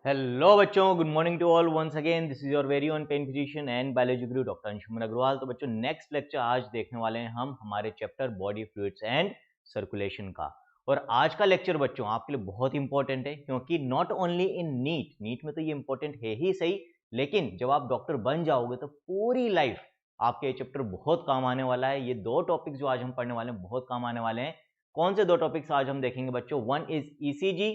Hello बच्चों, good morning to all once again. This is your very own pain physician and biology guru doctor Anshuman Agrawal. तो बच्चों, next lecture आज देखने वाले हैं हम हमारे chapter body fluids and circulation का। और आज का लेक्चर बच्चों आपके लिए बहुत इंपॉर्टेंट है, क्योंकि नॉट ओनली इन नीट में तो ये इंपॉर्टेंट है ही सही, लेकिन जब आप डॉक्टर बन जाओगे तो पूरी लाइफ आपके ये चैप्टर बहुत काम आने वाला है। ये दो टॉपिक्स जो आज हम पढ़ने वाले हैं बहुत काम आने वाले हैं। कौन से दो टॉपिक्स आज हम देखेंगे बच्चों? वन इज ईसीजी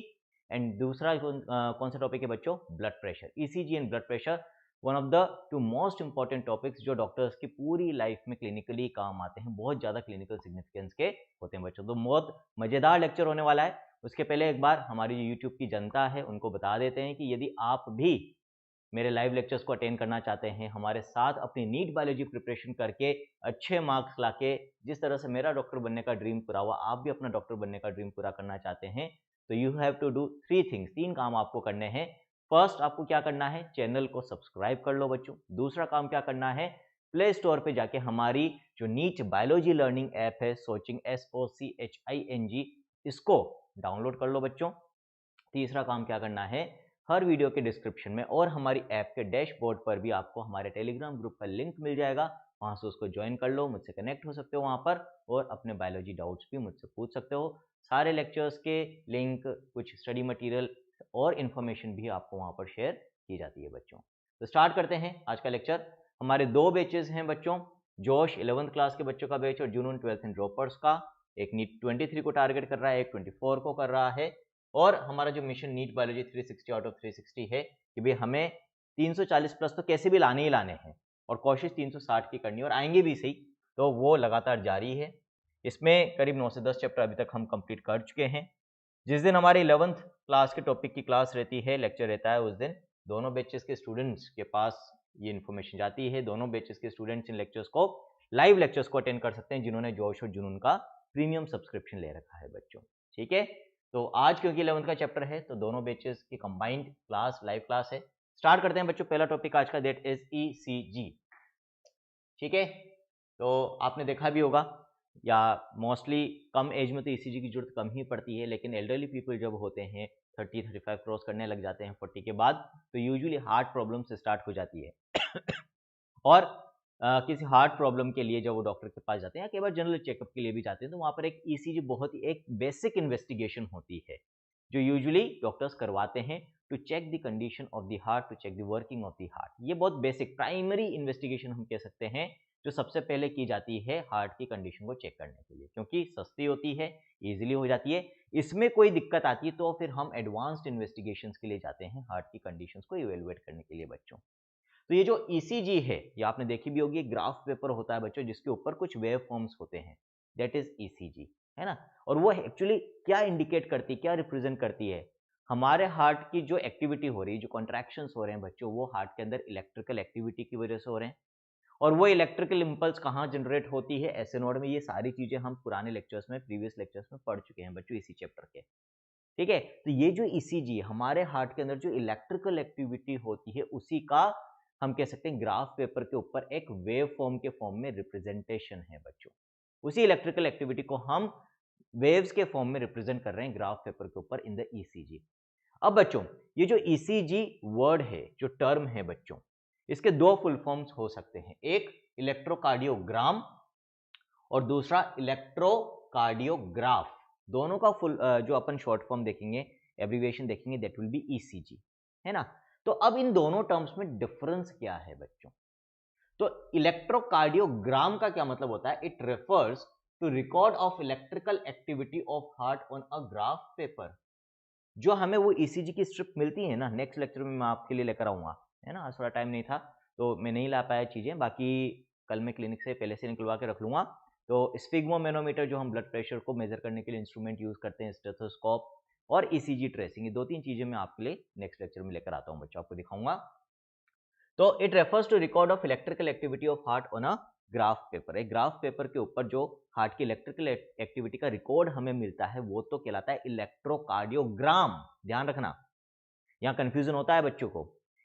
एंड दूसरा कौन सा टॉपिक है बच्चों? Blood pressure. ECG and blood pressure one of the two most important topics जो डॉक्टर्स की पूरी लाइफ में क्लिनिकली काम आते हैं, बहुत ज्यादा क्लिनिकल सिग्निफिकेंस के होते हैं बच्चों। तो बहुत मजेदार लेक्चर होने वाला है। उसके पहले एक बार हमारी जो यूट्यूब की जनता है उनको बता देते हैं कि यदि आप भी मेरे लाइव लेक्चर्स को अटेंड करना चाहते हैं, हमारे साथ अपनी नीट बायोलॉजी प्रिपरेशन करके अच्छे मार्क्स लाके जिस तरह से मेरा डॉक्टर बनने का ड्रीम पूरा हुआ, आप भी अपना डॉक्टर बनने का ड्रीम पूरा करना चाहते हैं, तो you have to do three things. तीन काम आपको करने हैं। फर्स्ट, आपको क्या करना है? चैनल को सब्सक्राइब कर लो बच्चों। दूसरा काम क्या करना है? प्ले स्टोर पे जाके हमारी जो नीट बायोलॉजी लर्निंग ऐप है, सोचिंग SOCHING, इसको डाउनलोड कर लो बच्चों। तीसरा काम क्या करना है? हर वीडियो के डिस्क्रिप्शन में और हमारी ऐप के डैशबोर्ड पर भी आपको हमारे टेलीग्राम ग्रुप का लिंक मिल जाएगा, वहां से उसको ज्वाइन कर लो, मुझसे कनेक्ट हो सकते हो वहां पर, और अपने बायोलॉजी डाउट्स भी मुझसे पूछ सकते हो। सारे लेक्चर्स के लिंक, कुछ स्टडी मटेरियल और इन्फॉर्मेशन भी आपको वहां पर शेयर की जाती है बच्चों। तो स्टार्ट करते हैं आज का लेक्चर। हमारे दो बैचेस हैं बच्चों, जोश 11th क्लास के बच्चों का बैच और जुनून 12th एंड ड्रॉपर्स का। एक नीट 23 को टारगेट कर रहा है, एक 24 को कर रहा है। और हमारा जो mission NEET biology 360 out of 360 है कि भाई हमें 340 प्लस तो कैसे भी लाने ही लाने हैं, और कोशिश 360 की करनी, और आएंगे भी सही। तो वो लगातार जारी है। इसमें करीब 9 से 10 चैप्टर अभी तक हम कंप्लीट कर चुके हैं। जिस दिन हमारी 11th क्लास के टॉपिक की क्लास रहती है, लेक्चर रहता है, उस दिन दोनों बैचेस के स्टूडेंट्स के पास ये इन्फॉर्मेशन जाती है। दोनों बैचेस के स्टूडेंट्स इन लेक्चर्स को, लाइव लेक्चर्स को अटेंड कर सकते हैं, जिन्होंने जोश और जुनून का प्रीमियम सब्सक्रिप्शन ले रखा है बच्चों। ठीक है, तो आज क्योंकि 11th का चैप्टर है तो दोनों बैचेस की कंबाइंड क्लास लाइव क्लास है। स्टार्ट करते हैं बच्चों। पहला टॉपिक आज का दैट इज ईसीजी। ठीक है, तो आपने देखा भी होगा, या मोस्टली कम एज में तो ईसीजी की जरूरत कम ही पड़ती है, लेकिन एल्डरली पीपल जब होते हैं 30-35 क्रॉस करने लग जाते हैं 40 के बाद, तो यूजुअली हार्ट प्रॉब्लम से स्टार्ट हो जाती है। और किसी हार्ट प्रॉब्लम के लिए जब वो डॉक्टर के पास जाते हैं या कई बार जनरल चेकअप के लिए भी जाते हैं, तो वहाँ पर एक ईसीजी बहुत ही एक बेसिक इन्वेस्टिगेशन होती है जो यूजुअली डॉक्टर्स करवाते हैं to check the condition of the heart, to check the working of the heart. ये बहुत बेसिक प्राइमरी इन्वेस्टिगेशन हम कह सकते हैं, जो सबसे पहले की जाती है हार्ट की कंडीशन को चेक करने के लिए, क्योंकि सस्ती होती है, इजीली हो जाती है। इसमें कोई दिक्कत आती है तो फिर हम एडवांस्ड इन्वेस्टिगेशंस के लिए जाते हैं हार्ट की कंडीशंस को इवेलुएट करने के लिए बच्चों। तो ये जो ईसीजी है, ये आपने देखी भी होगी, ग्राफ पेपर होता है बच्चों जिसके ऊपर कुछ वेव फॉर्म्स होते हैं, दैट इज ईसीजी, है ना। और वो एक्चुअली क्या इंडिकेट करती है, क्या रिप्रेजेंट करती है? हमारे हार्ट की जो एक्टिविटी हो रही है, जो कॉन्ट्रैक्शंस हो रहे हैं बच्चों, वो हार्ट के अंदर इलेक्ट्रिकल एक्टिविटी की वजह से हो रहे हैं। और वो इलेक्ट्रिकल इंपल्स कहाँ जनरेट होती है? एसए नोड में। ये सारी चीजें हम पुराने लेक्चर्स में, प्रीवियस लेक्चर्स में पढ़ चुके हैं बच्चों इसी चैप्टर के। ठीक है, तो ये जो ईसीजी हमारे हार्ट के अंदर जो इलेक्ट्रिकल एक्टिविटी होती है, उसी का हम कह सकते हैं ग्राफ पेपर के ऊपर एक वेव फॉर्म के फॉर्म में रिप्रेजेंटेशन है बच्चों। उसी इलेक्ट्रिकल एक्टिविटी को हम वेव्स के फॉर्म में रिप्रेजेंट कर रहे हैं ग्राफ पेपर के ऊपर इन द ईसीजी। अब बच्चों, ये जो ईसीजी वर्ड है, जो टर्म है बच्चों, इसके दो फुल फॉर्म्स हो सकते हैं। एक इलेक्ट्रोकार्डियोग्राम और दूसरा इलेक्ट्रोकार्डियोग्राफ। दोनों का फुल जो अपन शॉर्ट फॉर्म देखेंगे, एब्रीविएशन देखेंगे, दैट विल बी ईसीजी, है ना। तो अब इन दोनों टर्म्स में डिफरेंस क्या है बच्चों? तो इलेक्ट्रोकार्डियोग्राम का क्या मतलब होता है? It refers to record of electrical activity of heart on a graph paper. जो हमें वो ईसीजी की स्ट्रिप मिलती है ना, नेक्स्ट लेक्चर में मैं आपके लिए लेकर आऊंगा, है ना। आज थोड़ा टाइम नहीं था तो मैं नहीं ला पाया चीजें, बाकी कल मैं क्लिनिक से पहले से निकलवा के रख लूंगा। तो स्फिग्मोमेनोमीटर जो हम ब्लड प्रेशर को मेजर करने के लिए इंस्ट्रूमेंट यूज करते हैं, स्टेथोस्कोप और ईसीजी ट्रेसिंग, ये दो तीन चीजें मैं आपके लिए नेक्स्ट लेक्चर में लेकर आता हूँ बच्चों, आपको दिखाऊंगा। तो it refers to record of electrical activity of heart on a graph paper. एक ग्राफ पेपर के ऊपर जो हार्ट की इलेक्ट्रिकल एक्टिविटी का रिकॉर्ड हमें मिलता है, वो तो कहलाता है इलेक्ट्रोकार्डियोग्राम। ध्यान रखना, यहां कंफ्यूजन होता है बच्चों को,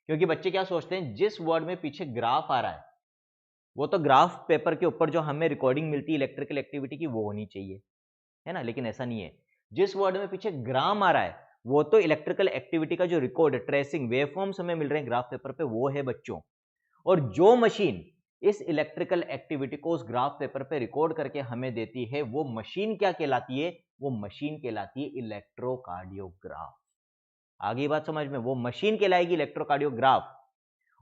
क्योंकि बच्चे क्या सोचते हैं, जिस वर्ड में पीछे ग्राफ आ रहा है वो तो ग्राफ पेपर के ऊपर जो हमें रिकॉर्डिंग मिलती है इलेक्ट्रिकल एक्टिविटी की, वो होनी चाहिए, है ना। लेकिन ऐसा नहीं है। जिस वर्ड में पीछे ग्राम आ रहा है वो तो इलेक्ट्रिकल एक्टिविटी का जो रिकॉर्ड ट्रेसिंग वेवफॉर्म्स हमें मिल रहे हैं ग्राफ पेपर पे, वो है बच्चों। और जो मशीन इस इलेक्ट्रिकल एक्टिविटी को उस ग्राफ पेपर पे रिकॉर्ड करके हमें देती है, वो मशीन क्या कहलाती है? वो मशीन कहलाती है इलेक्ट्रोकार्डियोग्राफ। आगे बात समझ में, वो मशीन कहलाएगी इलेक्ट्रोकार्डियोग्राफ,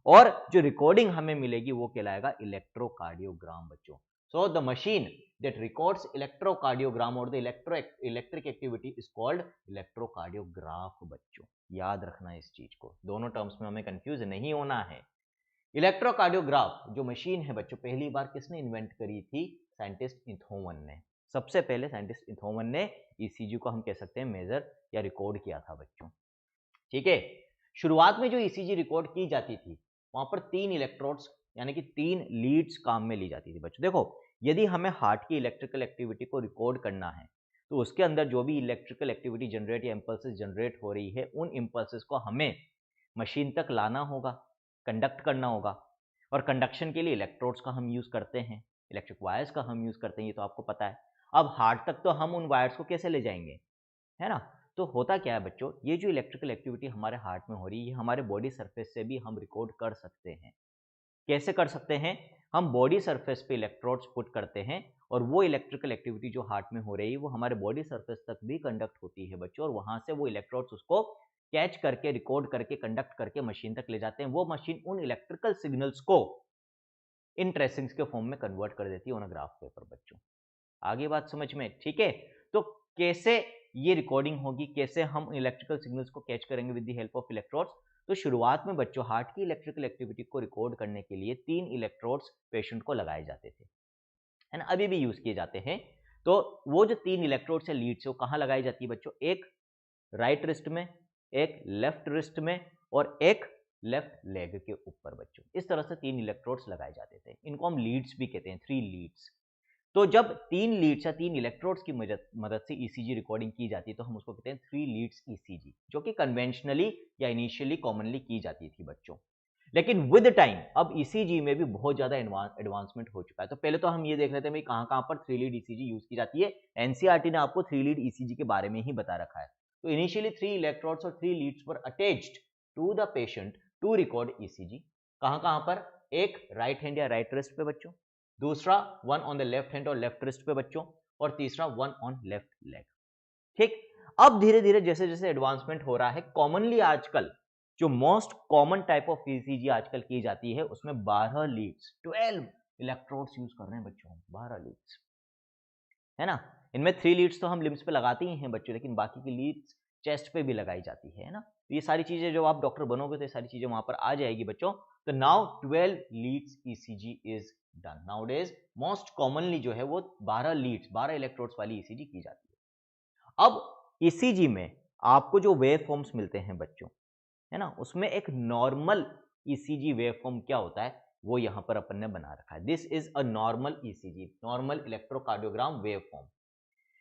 और जो रिकॉर्डिंग हमें मिलेगी वो कहलाएगा इलेक्ट्रोकार्डियोग्राम बच्चों। So the machine that records electrocardiogram और the electric activity is called electrocardiograph बच्चों। याद रखना इस चीज को, दोनों टर्म्स में हमें कंफ्यूज नहीं होना है। इलेक्ट्रोकार्डियोग्राफ जो मशीन है बच्चों, पहली बार किसने इन्वेंट करी थी? साइंटिस्ट इथोवन ने। सबसे पहले साइंटिस्ट इथोवन ने ईसीजी को हम कह सकते हैं मेजर या रिकॉर्ड किया था बच्चों। ठीक है, शुरुआत में जो ईसीजी रिकॉर्ड की जाती थी, वहां पर 3 इलेक्ट्रोड्स यानी कि 3 लीड्स काम में ली जाती थी बच्चों। देखो, यदि हमें हार्ट की इलेक्ट्रिकल एक्टिविटी को रिकॉर्ड करना है, तो उसके अंदर जो भी इलेक्ट्रिकल एक्टिविटी जनरेट या इंपल्सेस जनरेट हो रही है, उन इंपल्सेस को हमें मशीन तक लाना होगा, कंडक्ट करना होगा। और कंडक्शन के लिए इलेक्ट्रोड्स का हम यूज करते हैं, इलेक्ट्रिक वायर्स का हम यूज करते हैं, ये तो आपको पता है। अब हार्ट तक तो हम उन वायर्स को कैसे ले जाएंगे, है ना? तो होता क्या है बच्चों, ये जो इलेक्ट्रिकल एक्टिविटी हमारे हार्ट में हो रही है, ये हमारे बॉडी सरफेस से भी हम रिकॉर्ड कर सकते हैं। कैसे कर सकते हैं? हम बॉडी सरफेस पे इलेक्ट्रोड्स पुट करते हैं, और वो इलेक्ट्रिकल एक्टिविटी जो हार्ट में हो रही है वो हमारे बॉडी सरफेस तक भी कंडक्ट होती है बच्चों, और वहां से वो इलेक्ट्रोड्स उसको कैच करके, रिकॉर्ड करके, कंडक्ट करके मशीन तक ले जाते हैं। वो मशीन उन इलेक्ट्रिकल सिग्नल्स को इन ट्रेसिंग्स के फॉर्म में कन्वर्ट कर देती है ऑन अ ग्राफ पेपर बच्चों। आगे बात समझ में, ठीक है? तो कैसे ये रिकॉर्डिंग होगी, कैसे हम इलेक्ट्रिकल सिग्नल्स को कैच करेंगे with the help of electrodes? तो शुरुआत में बच्चों हार्ट की इलेक्ट्रिकल एक्टिविटी को रिकॉर्ड करने के लिए 3 इलेक्ट्रोड्स पेशेंट को लगाए जाते थे, है ना? अभी भी यूज किए जाते हैं। तो वो जो 3 इलेक्ट्रोड्स है लीड्स, वो कहाँ लगाई जाती है बच्चों? एक राइट रिस्ट में, एक लेफ्ट रिस्ट में, और एक लेफ्ट लेग के ऊपर बच्चों। इस तरह से 3 इलेक्ट्रोड्स लगाए जाते थे, इनको हम लीड्स भी कहते हैं, 3 लीड्स। तो जब 3 लीड्स या 3 इलेक्ट्रोड्स की मदद से ईसीजी रिकॉर्डिंग की जाती है, तो हम उसको कहते हैं 3 लीड्स ईसीजी, जो कि कन्वेंशनली या इनिशियली कॉमनली की जाती थी बच्चों। लेकिन विद टाइम अब ईसीजी में भी बहुत ज्यादा एडवांसमेंट हो चुका है। तो पहले तो हम ये देख रहे थे भाई कहां कहां पर 3 लीड ईसीजी यूज की जाती है। एनसीईआरटी ने आपको 3 लीड ईसीजी के बारे में ही बता रखा है। तो इनिशियली 3 इलेक्ट्रोड्स और 3 leads were attached to the patient to record ECG. कहां कहां पर? एक राइट हैंड या राइट रिस्ट पे बच्चों, दूसरा one on the left hand और लेफ्ट रिस्ट पे बच्चों, और तीसरा वन ऑन लेफ्ट लेग। ठीक, अब धीरे धीरे जैसे जैसे एडवांसमेंट हो रहा है, कॉमनली आजकल जो most common type of ECG आजकल की जाती है, उसमें 12 लीड्स, 12 इलेक्ट्रोड्स यूज कर रहे हैं बच्चों, 12 लीड्स, है ना? इनमें 3 लीड्स तो हम लिम्स पे लगाते ही हैं बच्चों, लेकिन बाकी की लीड्स चेस्ट पे भी लगाई जाती है ना? तो ये सारी चीजें, जब आप डॉक्टर बनोगे तो ये सारी चीजें वहां पर आ जाएगी बच्चों। तो now 12 leads ECG is done nowadays. Most commonly जो है वो 12 लीड्स, 12 इलेक्ट्रोड्स वाली ईसीजी की जाती है। अब ईसीजी में आपको जो वेव फॉर्म्स मिलते हैं बच्चों, है ना, उसमें एक नॉर्मल ईसीजी वेव फॉर्म क्या होता है, वो यहां पर अपन ने बना रखा है। This is a normal ECG, normal electrocardiogram wave form,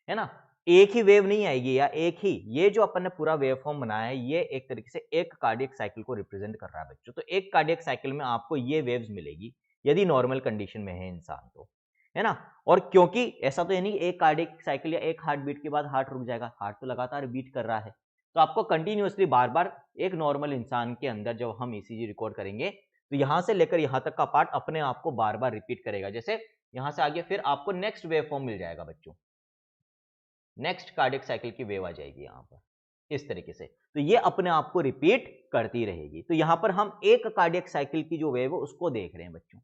है ना? एक ही वेव नहीं आएगी, या एक ही, ये जो अपन ने पूरा वेव फॉर्म बनाया है, ये एक तरीके से एक कार्डियक साइकिल को रिप्रेजेंट कर रहा है बच्चों। तो एक कार्डियक साइकिल में आपको ये वेव्स मिलेगी यदि नॉर्मल कंडीशन में है इंसान, तो, है ना? और क्योंकि ऐसा तो है नहीं एक कार्डियक साइकिल या एक हार्ट बीट के बाद हार्ट रुक जाएगा, हार्ट तो लगातार बीट कर रहा है। तो आपको कंटिन्यूअसली बार बार एक नॉर्मल इंसान के अंदर जब हम ईसीजी रिकॉर्ड करेंगे, तो यहां से लेकर यहां तक का पार्ट अपने आप को बार बार रिपीट करेगा। जैसे यहां से आगे फिर आपको नेक्स्ट वेव फॉर्म मिल जाएगा बच्चों, नेक्स्ट कार्डियक साइकिल की वेव आ जाएगी यहां पर, इस तरीके से। तो ये अपने आप को रिपीट करती रहेगी। तो यहां पर हम एक कार्डियक साइकिल की जो वेव है उसको देख रहे हैं बच्चों,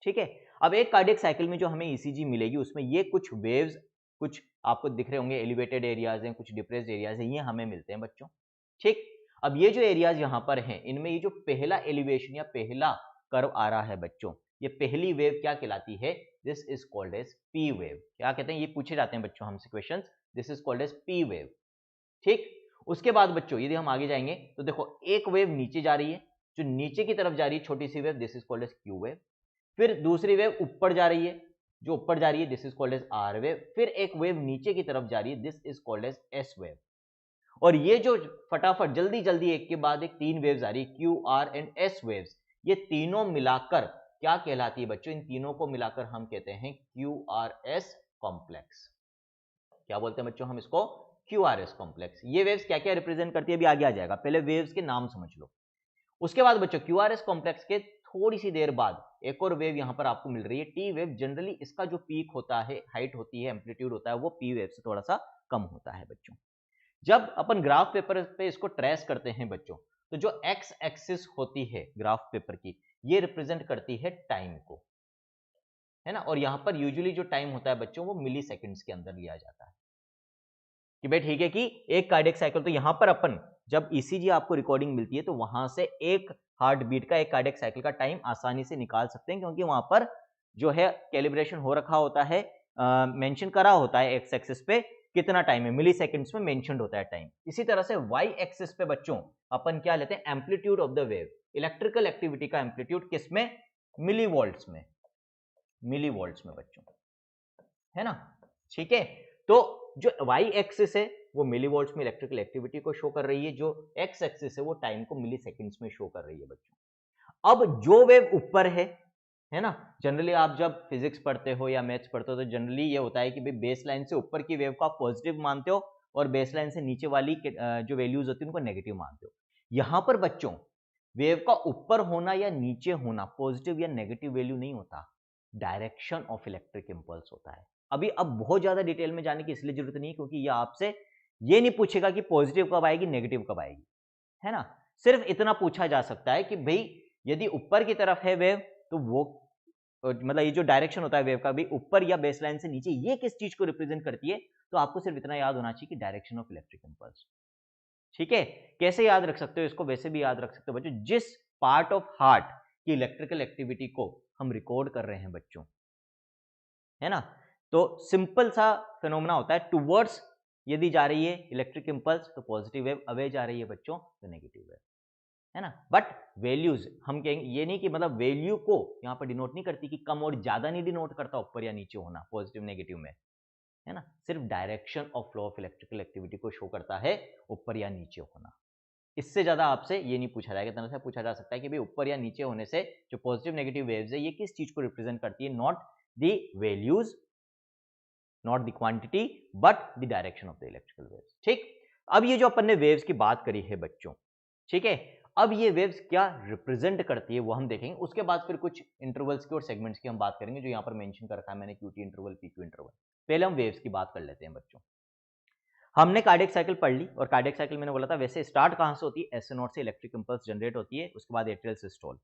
ठीक है? अब एक कार्डियक साइकिल में जो हमें ईसीजी मिलेगी, उसमें ये कुछ वेव्स, कुछ आपको दिख रहे होंगे, एलिवेटेड एरियाज हैं, कुछ डिप्रेस्ड एरियाज हैं, ये हमें मिलते हैं बच्चों, ठीक? अब ये जो एरियाज यहां पर हैं, इनमें ये जो पहला एलिवेशन या पहला कर्व आ रहा है बच्चों, ये पहली वेव क्या कहलाती है? This is called as P wave. क्या कहते हैं? ये पूछे जाते हैं बच्चों हमसे questions. This is called as P wave, ठीक? उसके बाद बच्चों यदि हम आगे जाएंगे तो देखो एक वेव नीचे जा रही है, जो नीचे की तरफ जा रही है छोटी सी wave, this is called as Q wave. फिर दूसरी वेव ऊपर जा रही है, जो ऊपर जा रही है, this is called as R wave. फिर एक वेव नीचे की तरफ जा रही है, this is called as S wave. और ये जो फटाफट जल्दी जल्दी एक के बाद एक 3 वेव्स आ रही है, Q R and S waves, ये तीनों मिलाकर क्या कहलाती है बच्चों? इन तीनों को मिलाकर हम कहते हैं क्यू आर एस कॉम्प्लेक्स। क्या बोलते हैं बच्चों हम इसको? QRS complex. ये वेव्स क्या क्या रिप्रेजेंट करती है अभी आगे आ जाएगा, पहले वेव्स के नाम समझ लो। उसके बाद बच्चों क्यूआरएस कॉम्प्लेक्स के थोड़ी सी देर बाद एक और वेव यहां पर आपको मिल रही है, टी वेव। जनरली इसका जो पीक होता है, हाइट होती है, एम्पलीट्यूड होता है, वो पी वेव से थोड़ा सा कम होता है बच्चों। जब अपन ग्राफ पेपर पे इसको ट्रेस करते हैं बच्चों, तो जो एक्स एक्सिस होती है ग्राफ पेपर की, ये रिप्रेजेंट करती है टाइम को, है ना। और यहां पर यूजुअली जो टाइम होता है बच्चों, वो मिली सेकेंड्स के अंदर लिया जाता है कि भाई ठीक है कि एक कार्डियक साइकिल, तो यहां पर अपन जब ईसीजी आपको रिकॉर्डिंग मिलती है तो वहां से एक हार्ट बीट का, एक कार्डियक साइकिल का टाइम आसानी से निकाल सकते हैं, क्योंकि वहां पर जो है कैलिब्रेशन हो रखा होता है, मेंशन करा होता है एक्स एक्सिस पे कितना टाइम है, मिली सेकेंड्स में मेंशन्ड होता है टाइम। इसी तरह से वाई एक्सिस पे बच्चों अपन क्या लेते हैं, amplitude of the wave, electrical activity का एम्पलीट्यूड किसमें, मिली वोल्ट्स में, मिली वोल्ट्स में बच्चों, है ना। ठीक है, तो जो वाई एक्सिस है वो मिली वोल्ट्स में इलेक्ट्रिकल एक्टिविटी को शो कर रही है, जो एक्स एक्सिस है वो टाइम को मिली सेकेंड्स में शो कर रही है बच्चों। अब जो वेव ऊपर है ना, जनरली आप जब फिजिक्स पढ़ते हो या मैथ्स पढ़ते हो तो जनरली ये होता है कि भाई बेस लाइन से ऊपर की वेव को आप पॉजिटिव मानते हो और बेस लाइन से नीचे वाली जो वैल्यूज होती है उनको नेगेटिव मानते हो। यहां पर बच्चों वेव का ऊपर होना या नीचे होना पॉजिटिव या नेगेटिव वैल्यू नहीं होता, डायरेक्शन ऑफ इलेक्ट्रिक इंपल्स होता है। अभी अब बहुत ज्यादा डिटेल में जाने की इसलिए जरूरत नहीं है क्योंकि ये आपसे ये नहीं पूछेगा कि पॉजिटिव कब आएगी नेगेटिव कब आएगी, है ना। सिर्फ इतना पूछा जा सकता है कि भाई यदि ऊपर की तरफ है वेव तो वो मतलब ये जो डायरेक्शन होता है वेव का भी ऊपर या बेसलाइन से नीचे, ये किस चीज को रिप्रेजेंट करती है, तो आपको सिर्फ इतना याद होना चाहिए कि डायरेक्शन ऑफ इलेक्ट्रिक इंपल्स। ठीक है, कैसे याद रख सकते हो इसको, वैसे भी याद रख सकते हो बच्चों, जिस पार्ट ऑफ हार्ट की इलेक्ट्रिकल एक्टिविटी को हम रिकॉर्ड कर रहे हैं बच्चों, है ना, तो सिंपल सा फिनोमेना होता है, टुवर्ड्स यदि जा रही है इलेक्ट्रिक इंपल्स तो पॉजिटिव वेव, अवे जा रही है बच्चों तो नेगेटिव वेव, है ना। बट वैल्यूज हम कहेंगे, ये नहीं कि मतलब वैल्यू को यहां पर डिनोट नहीं करती कि कम और ज्यादा नहीं डिनोट करता ऊपर या नीचे होना पॉजिटिव नेगेटिव में, है ना। सिर्फ direction of flow of electrical activity को शो करता है ऊपर या नीचे होना। इससे ज्यादा आपसे ये नहीं पूछा जाएगा, तरह से पूछा जा सकता है कि भाई ऊपर या नीचे होने से जो पॉजिटिव नेगेटिव वेव्स है ये किस चीज को रिप्रेजेंट करती है, not the values, not the quantity, but the direction of the electrical waves. ठीक, अब ये जो अपन ने वेव्स की बात करी है बच्चों, ठीक है, अब ये वेव्स क्या रिप्रेजेंट करती है वो हम देखेंगे। उसके बाद फिर कुछ इंटरवल्स की और सेगमेंट्स की हम बात करेंगे जो यहां पर मेंशन कर रखा है मैंने, क्यूटी इंटरवल, पीक्यू इंटरवल। पहले हम वेव्स की बात कर लेते हैं बच्चों। हमने कार्डियक साइकिल पढ़ ली, और कार्डियक साइकिल मैंने बोला था वैसे स्टार्ट कहां से होती है, एस नोट से इलेक्ट्रिक इंपल्स जनरेट होती है, उसके बाद एट्रियल सिस्टोल।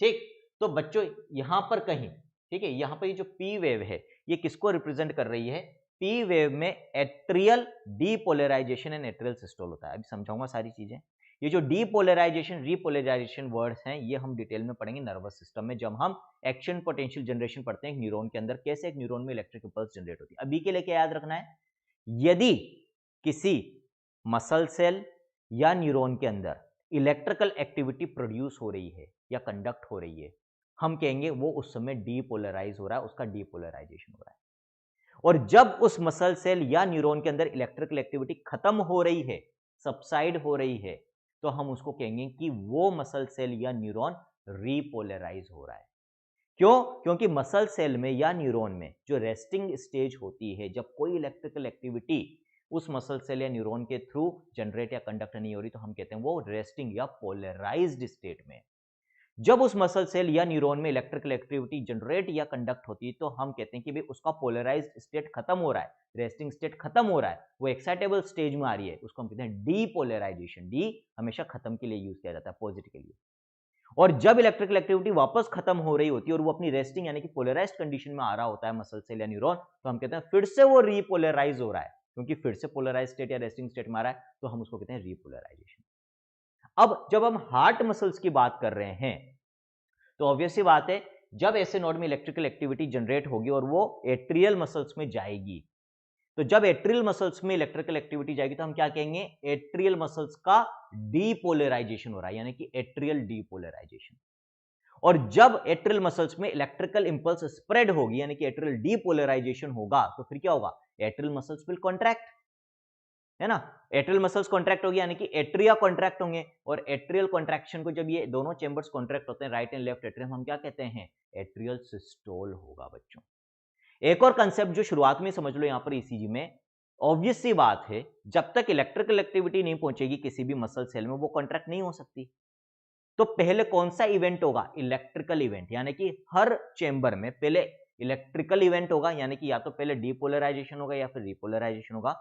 ठीक, तो बच्चों यहां पर कहीं, ठीक है, यहां पर ये जो पी वेव है ये किसको रिप्रेजेंट कर रही है, पी वेव में atrial depolarisation and atrial systole होता है। अभी समझाऊंगा सारी चीजें। ये जो डीपोलराइजेशन रीपोलराइजेशन वर्ड्स हैं ये हम डिटेल में पढ़ेंगे नर्वस सिस्टम में, जब हम एक्शन पोटेंशियल जनरेशन पढ़ते हैं एक न्यूरॉन के अंदर, कैसे एक न्यूरॉन में इलेक्ट्रिक इंपल्स जनरेट होती है। अभी के लिए क्या याद रखना है, यदि किसी मसल सेल या न्यूरॉन के अंदर इलेक्ट्रिकल एक्टिविटी प्रोड्यूस हो रही है या कंडक्ट हो रही है, हम कहेंगे वो उस समय डीपोलराइज हो रहा है, उसका डीपोलराइजेशन हो रहा है। और जब उस मसल सेल या न्यूरॉन के अंदर इलेक्ट्रिकल एक्टिविटी खत्म हो रही है, सबसाइड हो रही है, तो हम उसको कहेंगे कि वो मसल सेल या न्यूरॉन रीपोलराइज हो रहा है। क्यों, क्योंकि मसल सेल में या न्यूरॉन में जो रेस्टिंग स्टेज होती है, जब कोई इलेक्ट्रिकल एक्टिविटी उस मसल सेल या न्यूरॉन के थ्रू जनरेट या कंडक्ट नहीं हो रही, तो हम कहते हैं वो रेस्टिंग या पोलराइज्ड स्टेट में। जब उस मसल सेल या न्यूरॉन में इलेक्ट्रिकल एक्टिविटी जनरेट या कंडक्ट होती है तो हम कहते हैं कि भाई उसका पोलराइज्ड स्टेट खत्म हो रहा है, रेस्टिंग स्टेट खत्म हो रहा है, वो एक्साइटेबल स्टेज में आ रही है, उसको हम कहते हैं डीपोलराइजेशन। डी हमेशा खत्म के लिए यूज किया जाता है, पॉजिटिव के लिए। और जब इलेक्ट्रिकल एक्टिविटी वापस खत्म हो रही होती है और वो अपनी रेस्टिंग यानी कि पोलराइज्ड कंडीशन में आ रहा होता है मसल सेल या न्यूरॉन, तो हम कहते हैं फिर से वो रीपोलराइज हो रहा है, क्योंकि फिर से पोलराइज स्टेट या रेस्टिंग स्टेट में आ रहा है, तो हम उसको कहते हैं रीपोलराइजेशन। अब जब हम हार्ट मसल्स की बात कर रहे हैं तो ऑब्वियस सी बात है, जब ऐसे नोड में इलेक्ट्रिकल एक्टिविटी जनरेट होगी और वो एट्रियल मसल्स में जाएगी, तो जब एट्रियल मसल्स में इलेक्ट्रिकल एक्टिविटी जाएगी तो हम क्या कहेंगे, एट्रियल मसल्स का डीपोलराइजेशन हो रहा है, यानी कि एट्रियल डीपोलराइजेशन। और जब एट्रियल मसल्स में इलेक्ट्रिकल इंपल्स स्प्रेड होगी यानी कि एट्रियल डीपोलराइजेशन होगा, तो फिर क्या होगा, एट्रियल मसल्स विल कॉन्ट्रैक्ट, है ना। एट्रियल मसल्स कॉन्ट्रैक्ट होगी यानी कि एट्रिया कॉन्ट्रैक्ट होंगे, और एट्रियल कॉन्ट्रैक्शन को जब ये दोनों चेंबर्स कॉन्ट्रैक्ट होते हैं, राइट एंड लेफ्ट एट्रियम, हम क्या कहते हैं, एट्रियल सिस्टोल होगा बच्चों। एक और कंसेप्ट जो शुरुआत में समझ लो यहां पर ईसीजी में, ऑब्वियस सी बात है, जब तक इलेक्ट्रिकल एक्टिविटी नहीं पहुंचेगी किसी भी मसल सेल में, वो कॉन्ट्रैक्ट नहीं हो सकती। तो पहले कौन सा इवेंट होगा? इलेक्ट्रिकल इवेंट, यानी कि हर चेंबर में पहले इलेक्ट्रिकल इवेंट होगा, यानी कि या तो पहले डीपोलराइजेशन होगा या फिर रिपोलराइजेशन होगा,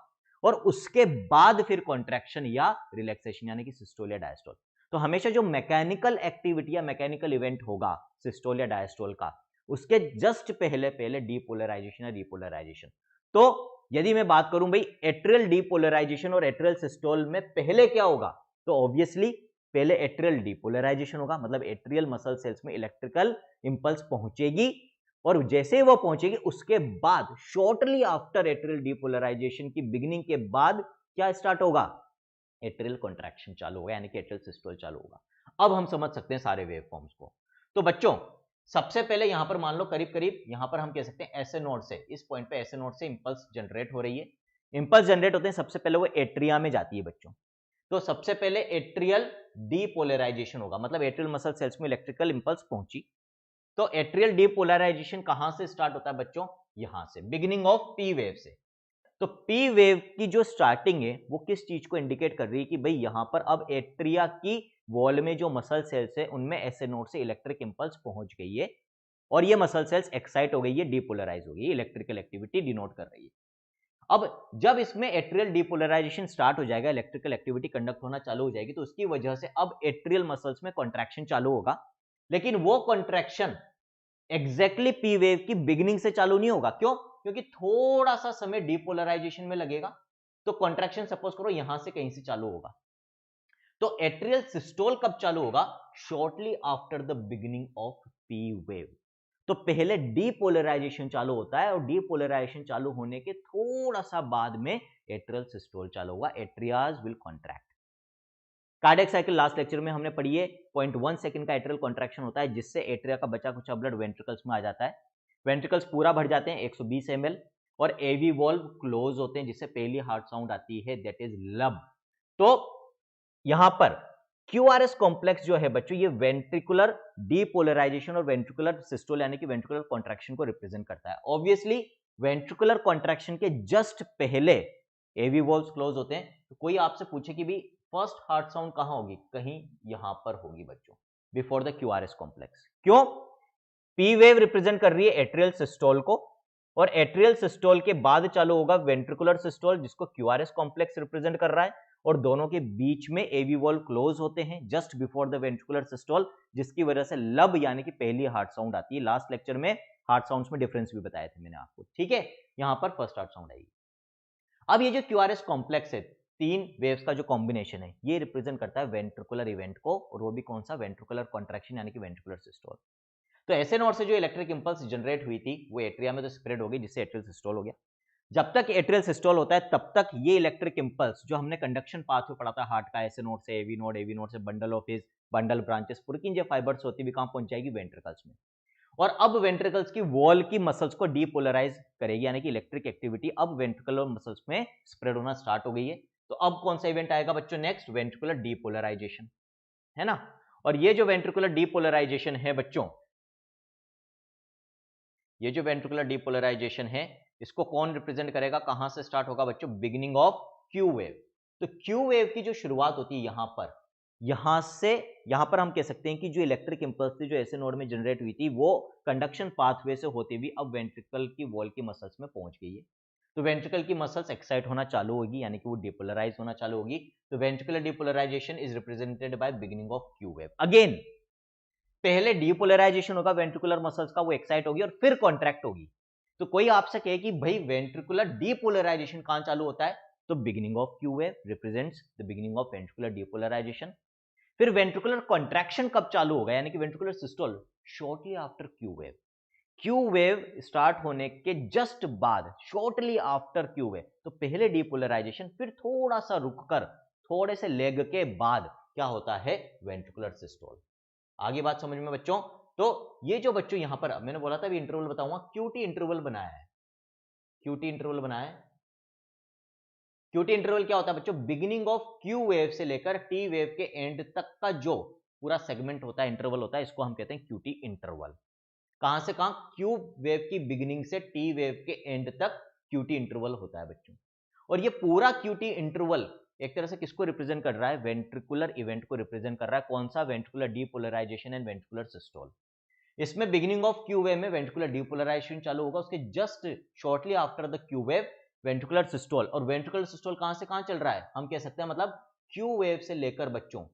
और उसके बाद फिर कॉन्ट्रैक्शन या रिलैक्सेशन, यानी कि सिस्टोल या डायस्टोल। तो हमेशा जो मैकेनिकल एक्टिविटी या मैकेनिकल इवेंट होगा सिस्टोल या डायस्टोल का, उसके जस्ट पहले पहले डीपोलराइजेशन या रिपोलराइजेशन। तो यदि मैं बात करूं भाई एट्रियल डीपोलराइजेशन और एट्रियल सिस्टोल में पहले क्या होगा, तो ऑब्वियसली पहले एट्रियल डीपोलराइजेशन होगा, मतलब एट्रियल मसल सेल्स में इलेक्ट्रिकल इंपल्स पहुंचेगी, और जैसे वो पहुंचेगी उसके बाद शॉर्टली आफ्टर एट्रियल डीपोलराइजेशन की बिगिनिंग के बाद क्या स्टार्ट होगा? एट्रियल कॉन्ट्रैक्शन चालू होगा, यानी कि एट्रियल सिस्टोल चालू होगा। अब हम समझ सकते हैं सारे वेव फॉर्म्स को। तो बच्चों सबसे पहले यहां पर मान लो करीब करीब यहां पर हम कह सकते हैं ऐसे नोड से, इस पॉइंट पे ऐसे नोड से इंपल्स जनरेट हो रही है। इंपल्स जनरेट होते हैं, सबसे पहले वो एट्रिया में जाती है बच्चों। तो सबसे पहले एट्रियल डीपोलराइजेशन होगा, मतलब एट्रियल मसल सेल्स में इलेक्ट्रिकल इंपल्स पहुंची। तो एट्रियल डीपोलराइजेशन कहां से स्टार्ट होता है बच्चों? यहां से, बिगिनिंग ऑफ पी वेव से। तो पी वेव की जो स्टार्टिंग है वो किस चीज को इंडिकेट कर रही है कि भाई यहां पर अब एट्रिया की वॉल में जो मसल सेल्स है उनमें ऐसे नोड से इलेक्ट्रिक इंपल्स पहुंच गई है, और ये मसल सेल्स एक्साइट हो गई है, डीपोलराइज हो गई है, इलेक्ट्रिकल एक्टिविटी डिनोट कर रही है। अब जब इसमें एट्रियल डीपोलराइजेशन स्टार्ट हो जाएगा, इलेक्ट्रिकल एक्टिविटी कंडक्ट होना चालू हो जाएगी, तो उसकी वजह से अब एट्रियल मसल्स में कॉन्ट्रैक्शन चालू होगा। लेकिन वो कॉन्ट्रैक्शन एग्जैक्टली पी वेव की बिगिनिंग से चालू नहीं होगा। क्यों? क्योंकि थोड़ा सा समय डीपोलराइजेशन में लगेगा। तो कॉन्ट्रैक्शन सपोज करो यहां से कहीं से चालू होगा। तो एट्रियल सिस्टोल कब चालू होगा? Shortly after the beginning of P wave. तो पहले डीपोलराइजेशन चालू होता है, और डीपोलराइजेशन चालू होने के थोड़ा सा बाद में एट्रियल सिस्टोल चालू होगा, atria will contract. Cardiac cycle last lecture में हमने पढ़ी है, 0.1 सेकंड का एट्रियल कॉन्ट्रैक्शन होता है, जिससे एट्रिया का बचा कुछ ब्लड वेंट्रिकल्स में आ जाता है। वेंट्रिकल्स पूरा भर जाते हैं 120 ml, और एवी वॉल्व क्लोज होते हैं, जिससे पहली हार्ट साउंड आती है, दैट इज लब। तो यहां पर क्यूआरएस कॉम्प्लेक्स जो है बच्चों, ये वेंट्रिकुलर डीपोलराइजेशन और वेंट्रिकुलर सिस्टोल यानी कि वेंट्रिकुलर कॉन्ट्रैक्शन को रिप्रेजेंट करता है। ऑब्वियसली वेंट्रिकुलर कॉन्ट्रैक्शन के जस्ट पहले एवी वॉल्व्स क्लोज होते हैं। तो कोई आपसे पूछे कि भी फर्स्ट हार्ट साउंड कहां होगी, कहीं यहां पर होगी बच्चों, बिफोर द क्यूआरएस कॉम्प्लेक्स। क्यों? पी वेव रिप्रेजेंट कर रही है एट्रियल सिस्टोल को, और एट्रियल सिस्टोल के बाद चालू होगा वेंट्रिकुलर सिस्टोल, जिसको क्यूआरएस कॉम्प्लेक्स रिप्रेजेंट कर रहा है, और दोनों के बीच में एवी वॉल्व क्लोज होते हैं just before the ventricular systole, जिसकी वजह से लब यानी कि पहली हार्ट साउंड आती है। लास्ट लेक्चर में हार्ट साउंड्स में डिफरेंस भी बताए थे मैंने आपको, ठीक है। यहां पर फर्स्ट हार्ट साउंड आएगी। अब ये जो क्यूआरएस कॉम्प्लेक्स है, तीन वेव्स का जो कॉम्बिनेशन है, ये रिप्रेजेंट करता है वेंट्रिकुलर इवेंट को, और वो भी कौन सा? वेंट्रिकुलर कॉन्ट्रैक्शन यानी कि वेंट्रिकुलर सिस्टोल। तो ऐसे नोड से जो इलेक्ट्रिक इंपल्स जनरेट हुई थी वो एट्रिया में तो स्प्रेड हो गई, जिससे एट्रियल सिस्टोल हो गया। जब तक एट्रियल सिस्टोल होता है तब तक ये इलेक्ट्रिक इंपल्स जो हमने कंडक्शन पाथवे पढ़ा था हार्ट का, ऐसे नोड से एवी नोड से bundle of His, bundle branches, Purkinje fibres होती है कहां पहुंच जाएगी? वेंट्रिकल्स में। और अब वेंट्रिकल्स की वॉल की मसल्स को डीपोलराइज करेगी, यानी कि इलेक्ट्रिक एक्टिविटी अब वेंट्रिकुलर मसल्स में स्प्रेड होना स्टार्ट हो गई है। तो अब कौन सा इवेंट आएगा बच्चों? नेक्स्ट वेंट्रिकुलर डीपोलराइजेशन, है ना। और ये जो वेंट्रिकुलर डीपोलराइजेशन है बच्चों, ये जो वेंट्रिकुलर डीपोलराइजेशन है, इसको कौन रिप्रेजेंट करेगा? कहां से स्टार्ट होगा बच्चों? Beginning of Q wave. तो क्यू वेव की जो शुरुआत होती है यहां पर, यहां से यहां पर हम कह सकते हैं कि जो इलेक्ट्रिक इंपल्स थी जो ऐसे नोड में जनरेट हुई थी, वो कंडक्शन पाथवे से होती हुई अब वेंट्रिकल की वॉल की मसल्स में पहुंच गई है। तो वेंट्रिकल की मसल्स एक्साइट होना चालू होगी, यानी कि वो डिपोलराइज होना चालू होगी। तो ventricular depolarisation is represented by beginning of Q wave. Again पहले डीपोलराइजेशन होगा वेंट्रिकुलर मसल्स का, वो एक्साइट होगी और फिर कॉन्ट्रैक्ट होगी। तो कोई आपसे कहे कि भाई वेंट्रिकुलर डीपोलराइजेशन कहां चालू होता है, तो beginning of Q wave represents the beginning of ventricular depolarisation. फिर वेंट्रिकुलर कॉन्ट्रैक्शन कब चालू होगा, यानी कि ventricular systole, shortly after Q wave. Q wave start होने के जस्ट बाद, शॉर्टली आफ्टर क्यू वेव, तो पहले डीपोलराइजेशन, फिर थोड़ा सा रुककर, थोड़े से लेग के बाद क्या होता है? Ventricular systole. आगे बात समझ में बच्चों? तो ये जो बच्चों यहां पर मैंने बोला था अभी इंटरवल बताऊंगा, क्यूटी इंटरवल बनाया है, क्यूटी इंटरवल बनाया है। क्यूटी इंटरवल क्या होता है बच्चों? बिगिनिंग ऑफ क्यू वेव से लेकर टी वेव के एंड तक का जो पूरा सेगमेंट होता है, इंटरवल होता है, इसको हम कहते हैं क्यूटी इंटरवल। कहां से कहां? क्यू वेव की बिगिनिंग से टी वेव के एंड तक क्यूटी इंटरवल होता है बच्चों। और ये पूरा क्यूटी इंटरवल एक तरह से किसको रिप्रेजेंट कर रहा है? वेंट्रिकुलर इवेंट को रिप्रेजेंट कर रहा है। कौन सा? Ventricular depolarisation and ventricular systole. इसमें बिगिनिंग ऑफ क्यू वेव में वेंट्रिकुलर डीपोलराइजेशन चालू होगा, उसके just shortly after the Q wave ventricular systole. और वेंट्रिकुलर सिस्टोल कहां से कहां चल रहा है? हम कह सकते हैं मतलब क्यू वेव से लेकर बच्चों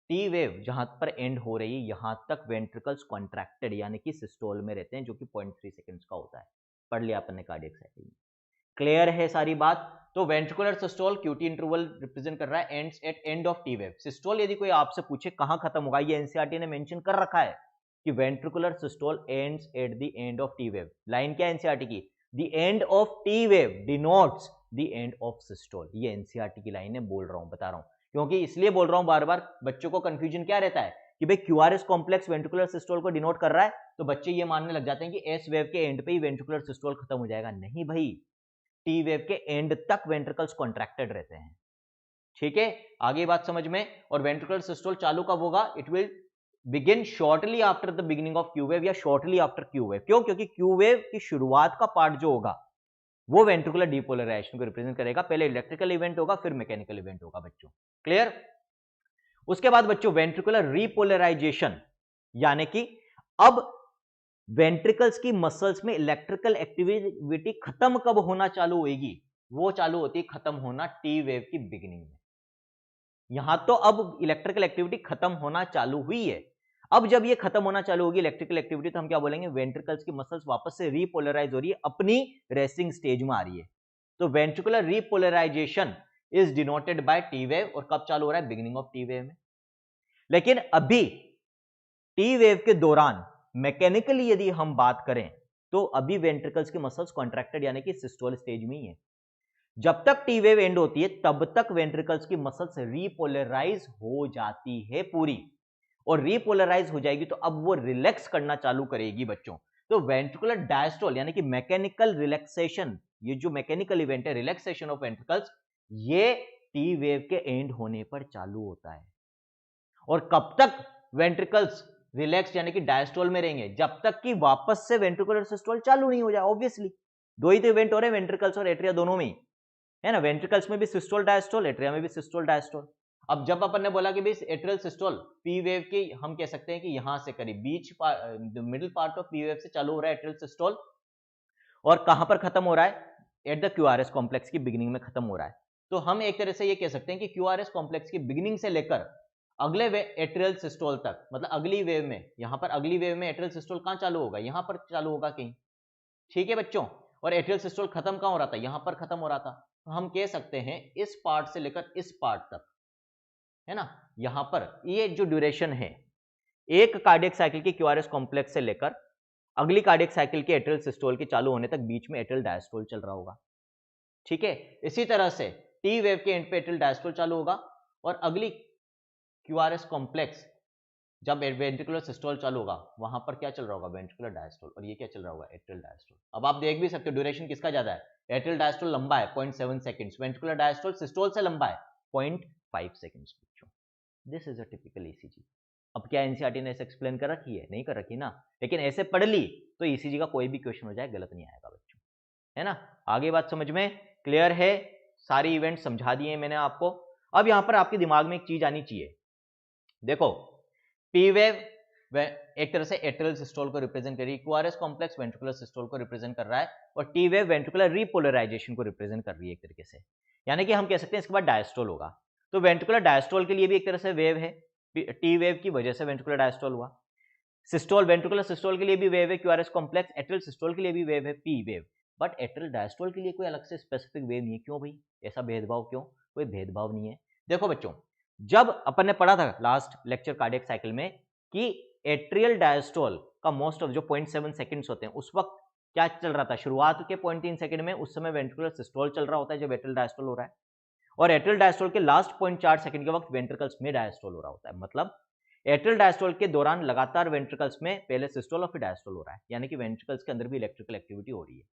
टी वेव जहां पर एंड हो रही है यहां तक वेंट्रिकल्स कॉन्ट्रैक्टेड यानी कि सिस्टोल में रहते हैं, जो कि 0.3 सेकंड्स का होता है। पढ़ लिया अपन ने कार्डियक साइकिल में। क्लियर है सारी बात? तो ventricular systole QT interval represent कर रहा है ends at end of T wave. Systole यदि कोई आपसे पूछे कहां खत्म होगा, ये एनसीईआरटी ने मेंशन कर रखा है कि ventricular systole ends at the end of T wave. Line क्या है एनसीईआरटी की? The end of T wave denotes the end of systole. ये एनसीईआरटी की लाइन है, बोल रहा हूं, बता रहा हूं, क्योंकि इसलिए बोल रहा हूं बार बार, बच्चों को कंफ्यूजन क्या रहता है कि भाई क्यूआरएस कॉम्प्लेक्स वेंट्रिकुलर सिस्टोल को डिनोट कर रहा है, तो बच्चे ये मानने लग जाते हैं कि एस वेव के एंड पे ही वेंट्रिकुलर सिस्टोल खत्म हो जाएगा। नहीं भाई, टी वेव के एंड तक वेंट्रिकल्स कॉन्ट्रैक्टेड रहते हैं। ठीक है, आगे बात समझ में। और वेंट्रिकुलर सिस्टोल चालू कब होगा? It will begin shortly after the beginning of Q wave या शॉर्टली आफ्टर क्यू वेव। क्यों? क्योंकि क्यू वेव की शुरुआत का पार्ट जो होगा वो वेंट्रिकुलर डीपोलराइजेशन को रिप्रेजेंट करेगा। पहले इलेक्ट्रिकल इवेंट होगा, फिर मैकेनिकल इवेंट होगा बच्चों। क्लियर? उसके बाद बच्चों वेंट्रिकुलर रीपोलराइजेशन, यानी कि अब वेंट्रिकल्स की मसल्स में इलेक्ट्रिकल एक्टिविटी खत्म कब होना चालू होगी? वो चालू होती है खत्म होना टी वेव की बिगिनिंग में। यहां तो अब इलेक्ट्रिकल एक्टिविटी खत्म होना चालू हुई है। अब जब ये खत्म होना चालू होगी इलेक्ट्रिकल एक्टिविटी, तो हम क्या बोलेंगे? वेंट्रिकल्स की मसल्स वापस से रीपोलराइज हो रही है, अपनी रेस्टिंग स्टेज में आ रही है। तो ventricular repolarisation is denoted by T wave. और कब चालू हो रहा है? बिगिनिंग ऑफ टी वेव में। लेकिन अभी टी वेव के दौरान मैकेनिकली यदि हम बात करें तो अभी वेंट्रिकल्स के मसल्स कॉन्ट्रैक्टेड यानी कि सिस्टोल स्टेज में ही है। जब तक टी वेव एंड होती है तब तक वेंट्रिकल्स की मसल्स रीपोलराइज हो जाती है पूरी, और रीपोलराइज हो जाएगी तो अब वो रिलैक्स करना चालू करेगी बच्चों। तो वेंट्रिकुलर डायस्टोल यानी कि मैकेनिकल रिलैक्सेशन, ये जो मैकेनिकल इवेंट है रिलैक्सेशन ऑफ वेंट्रिकल्स, ये टी वेव के एंड होने पर चालू होता है। और कब तक वेंट्रिकल्स रिलैक्स यानी कि डायस्टोल में रहेंगे? जब तक कि वापस से वेंट्रिकुलर सिस्टोल चालू नहीं हो जाए। ऑब्वियसली दो ही तो इवेंट हो रहे हैं, वेंट्रिकल्स और एट्रिया दोनों में ही, है ना। वेंट्रिकल्स में भी सिस्टोल डायस्टोल, एट्रिया में भी सिस्टोल डायस्टोल। अब जब अपन ने बोला कि भाई एट्रियल सिस्टोल पी वेव के, हम कह सकते हैं कि यहां से करीब बीच middle part of P wave से चालू हो रहा है एट्रियल सिस्टोल, और कहां पर खत्म हो रहा है? एट द क्यूआरएस कॉम्प्लेक्स की बिगिनिंग में खत्म हो रहा है। तो हम एक तरह से ये कह सकते हैं कि क्यूआरएस कॉम्प्लेक्स की बिगिनिंग से लेकर अगले एट्रियल सिस्टोल तक, मतलब अगली वेव में, यहां पर अगली वेव में एट्रियल सिस्टोल कहां चालू होगा? यहां पर चालू होगा कहीं। ठीक है बच्चों। और एट्रियल सिस्टोल खत्म कहां हो रहा था? यहां पर खत्म हो रहा था। तो हम कह सकते हैं इस पार्ट से लेकर इस पार्ट तक, है ना, यहां पर ये जो ड्यूरेशन है एक कार्डियक साइकिल की क्यूआरएस कॉम्प्लेक्स से लेकर अगली कार्डियक साइकिल के एट्रियल सिस्टोल के चालू होने तक बीच में एट्रियल डायस्टोल चल रहा होगा। ठीक है, इसी तरह से टी वेव के एंड पे एट्रियल डायस्टोल चालू होगा, और अगली क्यूआरएस कॉम्प्लेक्स जब वेंट्रिकुलर सिस्टोल चालू होगा वहां पर क्या चल रहा होगा? Ventricular diastole. और ये क्या चल रहा होगा? Atrial diastole. अब आप देख भी सकते हो ड्यूरेशन किसका ज्यादा है? एट्रियल डायस्टोल लंबा है 0.7 सेकंड्स, वेंट्रिकुलर डायस्टोल सिस्टोल से लंबा है 0.5 सेकंड्स बच्चों। This is a typical ECG. अब क्या एनसीईआरटी ने ऐसे एक्सप्लेन कर रखी है? नहीं कर रखी ना, लेकिन ऐसे पढ़ ली तो ईसीजी का कोई भी क्वेश्चन हो जाए गलत नहीं आएगा बच्चों, है ना। आगे बात समझ में क्लियर है? सारी इवेंट समझा दिए मैंने आपको। अब यहां पर आपके दिमाग में एक चीज आनी चाहिए। देखो, पी वेव एक तरह से एट्रियल सिस्टोल को रिप्रेजेंट कर रही है, क्यूआरएस कॉम्प्लेक्स वेंट्रिकुलर सिस्टोल को रिप्रेजेंट कर रहा है, और टी वेव वेंट्रिकुलर रीपोलराइजेशन को रिप्रेजेंट कर रही है एक तरीके से। यानी कि हम कह सकते हैं इसके बाद डायस्टोल होगा। तो वेंट्रिकुलर डायस्टोल के लिए भी एक तरह से वेव है, टी वेव की वजह से वेंट्रिकुलर डायस्टोल हुआ। सिस्टोल वेंट्रिकुलर सिस्टोल के लिए भी वेव है क्यूआरएस कॉम्प्लेक्स, एट्रियल सिस्टोल के लिए भी वेव है P wave. But atrial diastole के लिए कोई अलग से स्पेसिफिक वेव नहीं है। क्यों भाई? ऐसा भेदभाव क्यों? कोई भेदभाव नहीं है। देखो बच्चों, जब अपन ने पढ़ा था लास्ट लेक्चर कार्डियक साइकिल में कि एट्रियल डायस्टोल का मोस्ट ऑफ जो 0.7 सेकंड्स होते हैं उस वक्त क्या चल रहा था? शुरुआत के 0.3 सेकंड में उस समय वेंट्रिकुलर सिस्टोल चल रहा होता है जब एट्रियल डायस्टोल हो रहा है, और एट्रियल डायस्टोल के लास्ट 0.4 सेकंड के वक्त वेंट्रिकल्स में डायस्टोल हो रहा होता है। मतलब एट्रियल डायस्टोल के दौरान लगातार वेंट्रिकल्स में पहले सिस्टोल और फिर डायस्टोल हो रहा है, यानी कि वेंट्रिकल्स के अंदर भी इलेक्ट्रिकल एक्टिविटी हो रही है।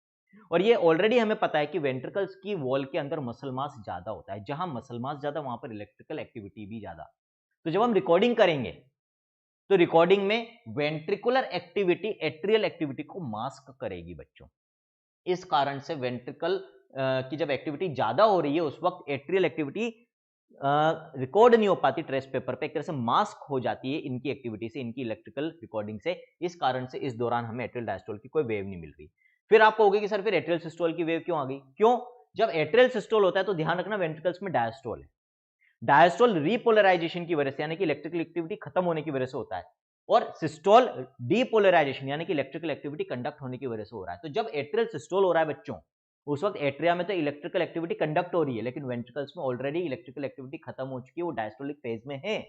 और ये ऑलरेडी हमें पता है कि वेंट्रिकल्स की वॉल के अंदर मसल मास ज्यादा होता है, जहां मसल मास ज्यादा वहां पर इलेक्ट्रिकल एक्टिविटी भी ज्यादा। तो जब हम रिकॉर्डिंग करेंगे तो रिकॉर्डिंग में वेंट्रिकुलर एक्टिविटी एट्रियल एक्टिविटी को मास्क करेगी बच्चों। इस कारण से वेंट्रिकल की जब एक्टिविटी ज्यादा हो रही है उस वक्त एट्रियल एक्टिविटी रिकॉर्ड नहीं हो पाती ट्रेस पेपर पे, एक तरह से मास्क हो जाती है इनकी एक्टिविटी से, इनकी इलेक्ट्रिकल रिकॉर्डिंग से। इस कारण से इस दौरान हमें एट्रियल डायस्टोल की कोई वेव नहीं मिल रही। फिर आपको होगी कि सर फिर एट्रियल सिस्टोल की वेव क्यों आ गई? क्यों? जब एट्रियल सिस्टोल होता है तो ध्यान रखना वेंट्रिकल्स में डायस्टोल है। डायस्टोल रीपोलराइजेशन की वजह से यानी कि इलेक्ट्रिकल एक्टिविटी खत्म होने की वजह से होता है, और सिस्टोल डीपोलराइजेशन यानी कि इलेक्ट्रिकल एक्टिविटी कंडक्ट होने की वजह से हो रहा है। तो जब एट्रियल सिस्टोल हो रहा है बच्चों, उस वक्त एट्रिया में तो इलेक्ट्रिकल एक्टिविटी कंडक्ट हो रही है, लेकिन वेंट्रिकल्स में ऑलरेडी इलेक्ट्रिकल एक्टिविटी खत्म हो चुकी है, वो डायस्टोलिक फेज में है।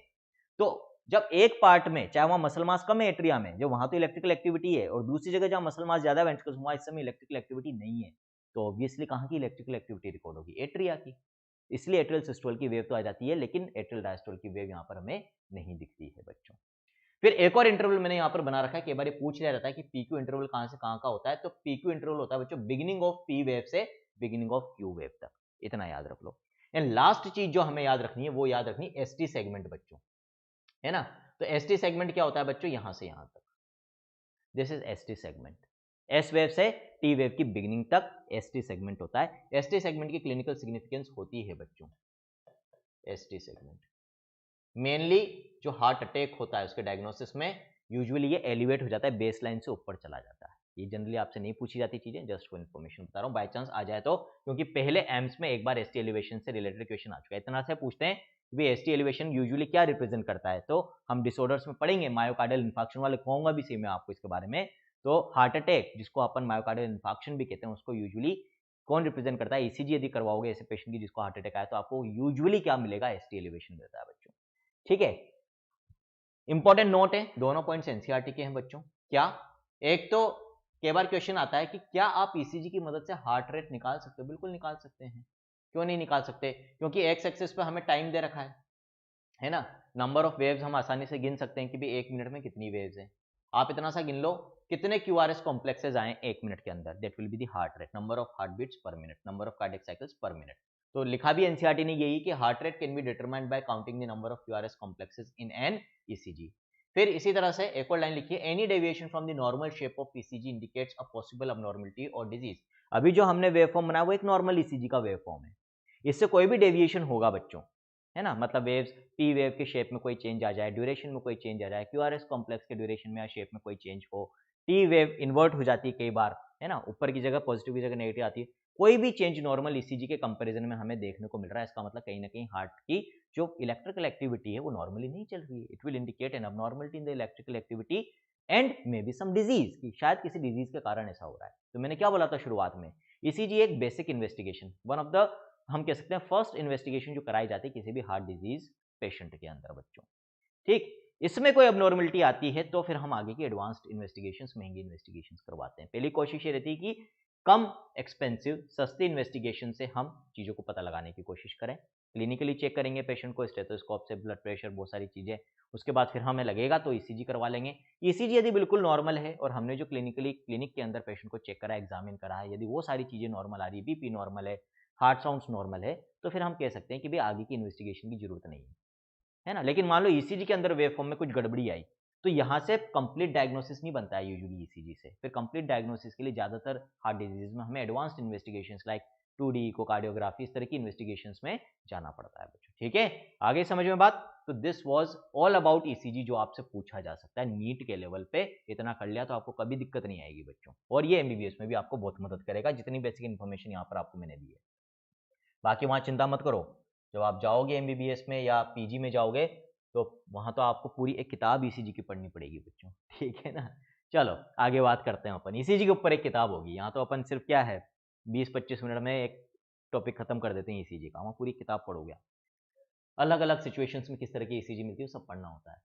तो जब एक पार्ट में, चाहे वहां मसल मास कम है एट्रिया में, जो वहां तो इलेक्ट्रिकल एक्टिविटी है, और दूसरी जगह जहां मसल मास ज्यादा है वेंट्रिकल्स, वहां इस समय इलेक्ट्रिकल एक्टिविटी नहीं है, तो ऑब्वियसली कहां की इलेक्ट्रिकल एक्टिविटी रिकॉर्ड होगी? एट्रिया की। इसलिए एट्रियल सिस्टोल की वेव तो आ जाती है, लेकिन एट्रियल डायस्टोल की वेव यहाँ पर हमें नहीं दिखती है बच्चों। फिर एक और इंटरवल मैंने यहाँ पर बना रखा है, कई बार पूछ लिया जाता है कि पीक्यू इंटरवल कहां से कहां का होता है। तो पीक्यू इंटरवल होता है बच्चों बिगिनिंग ऑफ पी वेव से बिगिनिंग ऑफ क्यू वेव तक, इतना याद रख लो। एंड लास्ट चीज जो हमें याद रखनी है वो याद रखनी एसटी सेगमेंट बच्चों, है ना। तो एसटी सेगमेंट क्या होता है बच्चों? यहां से यहां तक, this is ST segment. S wave से टी वेव की बिगिनिंग तक एसटी सेगमेंट होता है। एसटी सेगमेंट की क्लिनिकल सिग्निफिकेंस होती है बच्चों, एसटी सेगमेंट मेनली जो हार्ट अटैक होता है उसके डायग्नोसिस में यूजुअली ये एलिवेट हो जाता है, बेस लाइन से ऊपर चला जाता है। ये जनरली आपसे नहीं पूछी जाती चीजें, जस्ट फॉर इन्फॉर्मेशन बता रहा हूँ, बाय चांस आ जाए तो, क्योंकि पहले एम्स में एक बार एसटी एलिवेशन से रिलेटेड क्वेश्चन आ चुका है। इतना से पूछते हैं कि एसटी एलिवेशन यूजुअली क्या रिप्रेजेंट करता है, तो हम डिसऑर्डर्स में पढ़ेंगे, मायोकार्डियल इन्फार्क्शन वाले कहूंगा भी सही मैं आपको इसके बारे में। तो हार्ट अटैक जिसको अपन मायोकार्डियल इन्फार्क्शन भी कहते हैं, उसको यूजुअली कौन रिप्रेजेंट करता है? ईसीजी यदि करवाओगे ऐसे पेशेंट की जिसको हार्ट अटैक आया, तो आपको यूजुअली क्या मिलेगा? एसटी एलिवेशन मिलता है बच्चों, ठीक है। इंपॉर्टेंट नोट है, दोनों पॉइंट्स एनसीईआरटी के हैं बच्चों। क्या? एक तो कई बार क्वेश्चन आता है कि क्या आप ईसीजी की मदद से हार्ट रेट निकाल सकते हो? बिल्कुल निकाल सकते हैं। क्यों नहीं निकाल सकते? क्योंकि एक्स एक्सिस पे हमें टाइम दे रखा है ना। नंबर ऑफ वेव्स हम आसानी से गिन सकते हैं कि भाई 1 मिनट में कितनी वेव्स हैं। आप इतना सा गिन लो कितने क्यूआरएस कॉम्प्लेक्सेस आए 1 मिनट के अंदर, that will be the heart rate, number of heart beats per minute, number of cardiac cycles per minute. तो लिखा भी एनसीईआरटी ने यही कि heart rate can be determined by counting the number of QRS complexes in an ECG. फिर इसी तरह से एक और लाइन लिखिए, any deviation from the normal shape of ECG indicates a possible abnormality or disease. अभी जो हमने वेवफॉर्म बनाया वो एक नॉर्मल ईसीजी का वेवफॉर्म है, इससे कोई भी डेविएशन होगा बच्चों, है ना, मतलब वेव्स पी वेव के शेप में कोई चेंज आ जाए, ड्यूरेशन में कोई चेंज आ जाए, क्यूआरएस कॉम्प्लेक्स के ड्यूरेशन में या शेप में कोई चेंज हो, टी वेव इन्वर्ट हो जाती है कई बार, है ना, ऊपर की जगह पॉजिटिव की जगह नेगेटिव आती है, कोई भी चेंज नॉर्मल ईसीजी के कंपैरिजन में हमें देखने को मिल रहा है, इसका मतलब कहीं ना कहीं हार्ट की जो इलेक्ट्रिकल एक्टिविटी है वो नॉर्मली नहीं चल रही है। It will indicate an abnormality in the electrical activity and may be some disease, कि शायद किसी डिजीज के कारण ऐसा हो रहा है। तो मैंने क्या बोला था शुरुआत में, ईसीजी एक basic investigation, one of the, हम कह सकते हैं फर्स्ट इन्वेस्टिगेशन जो कराई जाती है किसी भी हार्ट डिजीज पेशेंट के अंदर बच्चों, ठीक। इसमें कोई अबनॉर्मलिटी आती है तो फिर हम आगे की एडवांस्ड इन्वेस्टिगेशंस, महंगी इन्वेस्टिगेशंस करवाते हैं। पहली कोशिश ये रहती है कि कम एक्सपेंसिव सस्ती इन्वेस्टिगेशन से हम चीज़ों को पता लगाने की कोशिश करें। क्लिनिकली चेक करेंगे पेशेंट को स्टेथोस्कोप से, ब्लड प्रेशर, बहुत सारी चीज़ें, उसके बाद फिर हमें लगेगा तो ईसीजी करवा लेंगे। ईसीजी यदि बिल्कुल नॉर्मल है और हमने जो क्लिनिकली क्लिनिक के अंदर पेशेंट को चेक करा, एग्जामिन करा है, यदि वो सारी चीज़ें नॉर्मल आ रही है, बीपी नॉर्मल है, हार्ट साउंड्स नॉर्मल है, तो फिर हम कह सकते हैं कि भाई आगे की इन्वेस्टिगेशन की जरूरत नहीं है ना। लेकिन मान लो ईसीजी के अंदर वेवफॉर्म में कुछ गड़बड़ी आई, तो यहाँ से कंप्लीट डायग्नोसिस नहीं बनता है यूजुअली ईसीजी से। फिर कंप्लीट डायग्नोसिस के लिए ज्यादातर हार्ट डिजीज में हमें advanced investigations like 2D echocardiography, इस तरह की इन्वेस्टिगेशंस में जाना पड़ता है बच्चों, ठीक है। आगे समझ में बात? तो this was all about ECG, जो आपसे पूछा जा सकता है नीट के लेवल पे। इतना कर लिया तो आपको कभी दिक्कत नहीं आएगी बच्चों, और ये एमबीबीएस में भी आपको बहुत मदद करेगा, जितनी बेसिक इन्फॉर्मेशन यहाँ पर आपको मैंने दी है। बाकी वहाँ चिंता मत करो, जब आप जाओगे एमबीबीएस में या पीजी में जाओगे तो वहाँ तो आपको पूरी एक किताब ईसीजी की पढ़नी पड़ेगी बच्चों, ठीक है ना। चलो आगे बात करते हैं अपन, ईसीजी के ऊपर एक किताब होगी। यहाँ तो अपन सिर्फ क्या है 20-25 मिनट में एक टॉपिक खत्म कर देते हैं ईसीजी का, वहाँ पूरी किताब पढ़ोगे। अलग अलग सिचुएशंस में किस तरह की ईसीजी मिलती है सब पढ़ना होता है।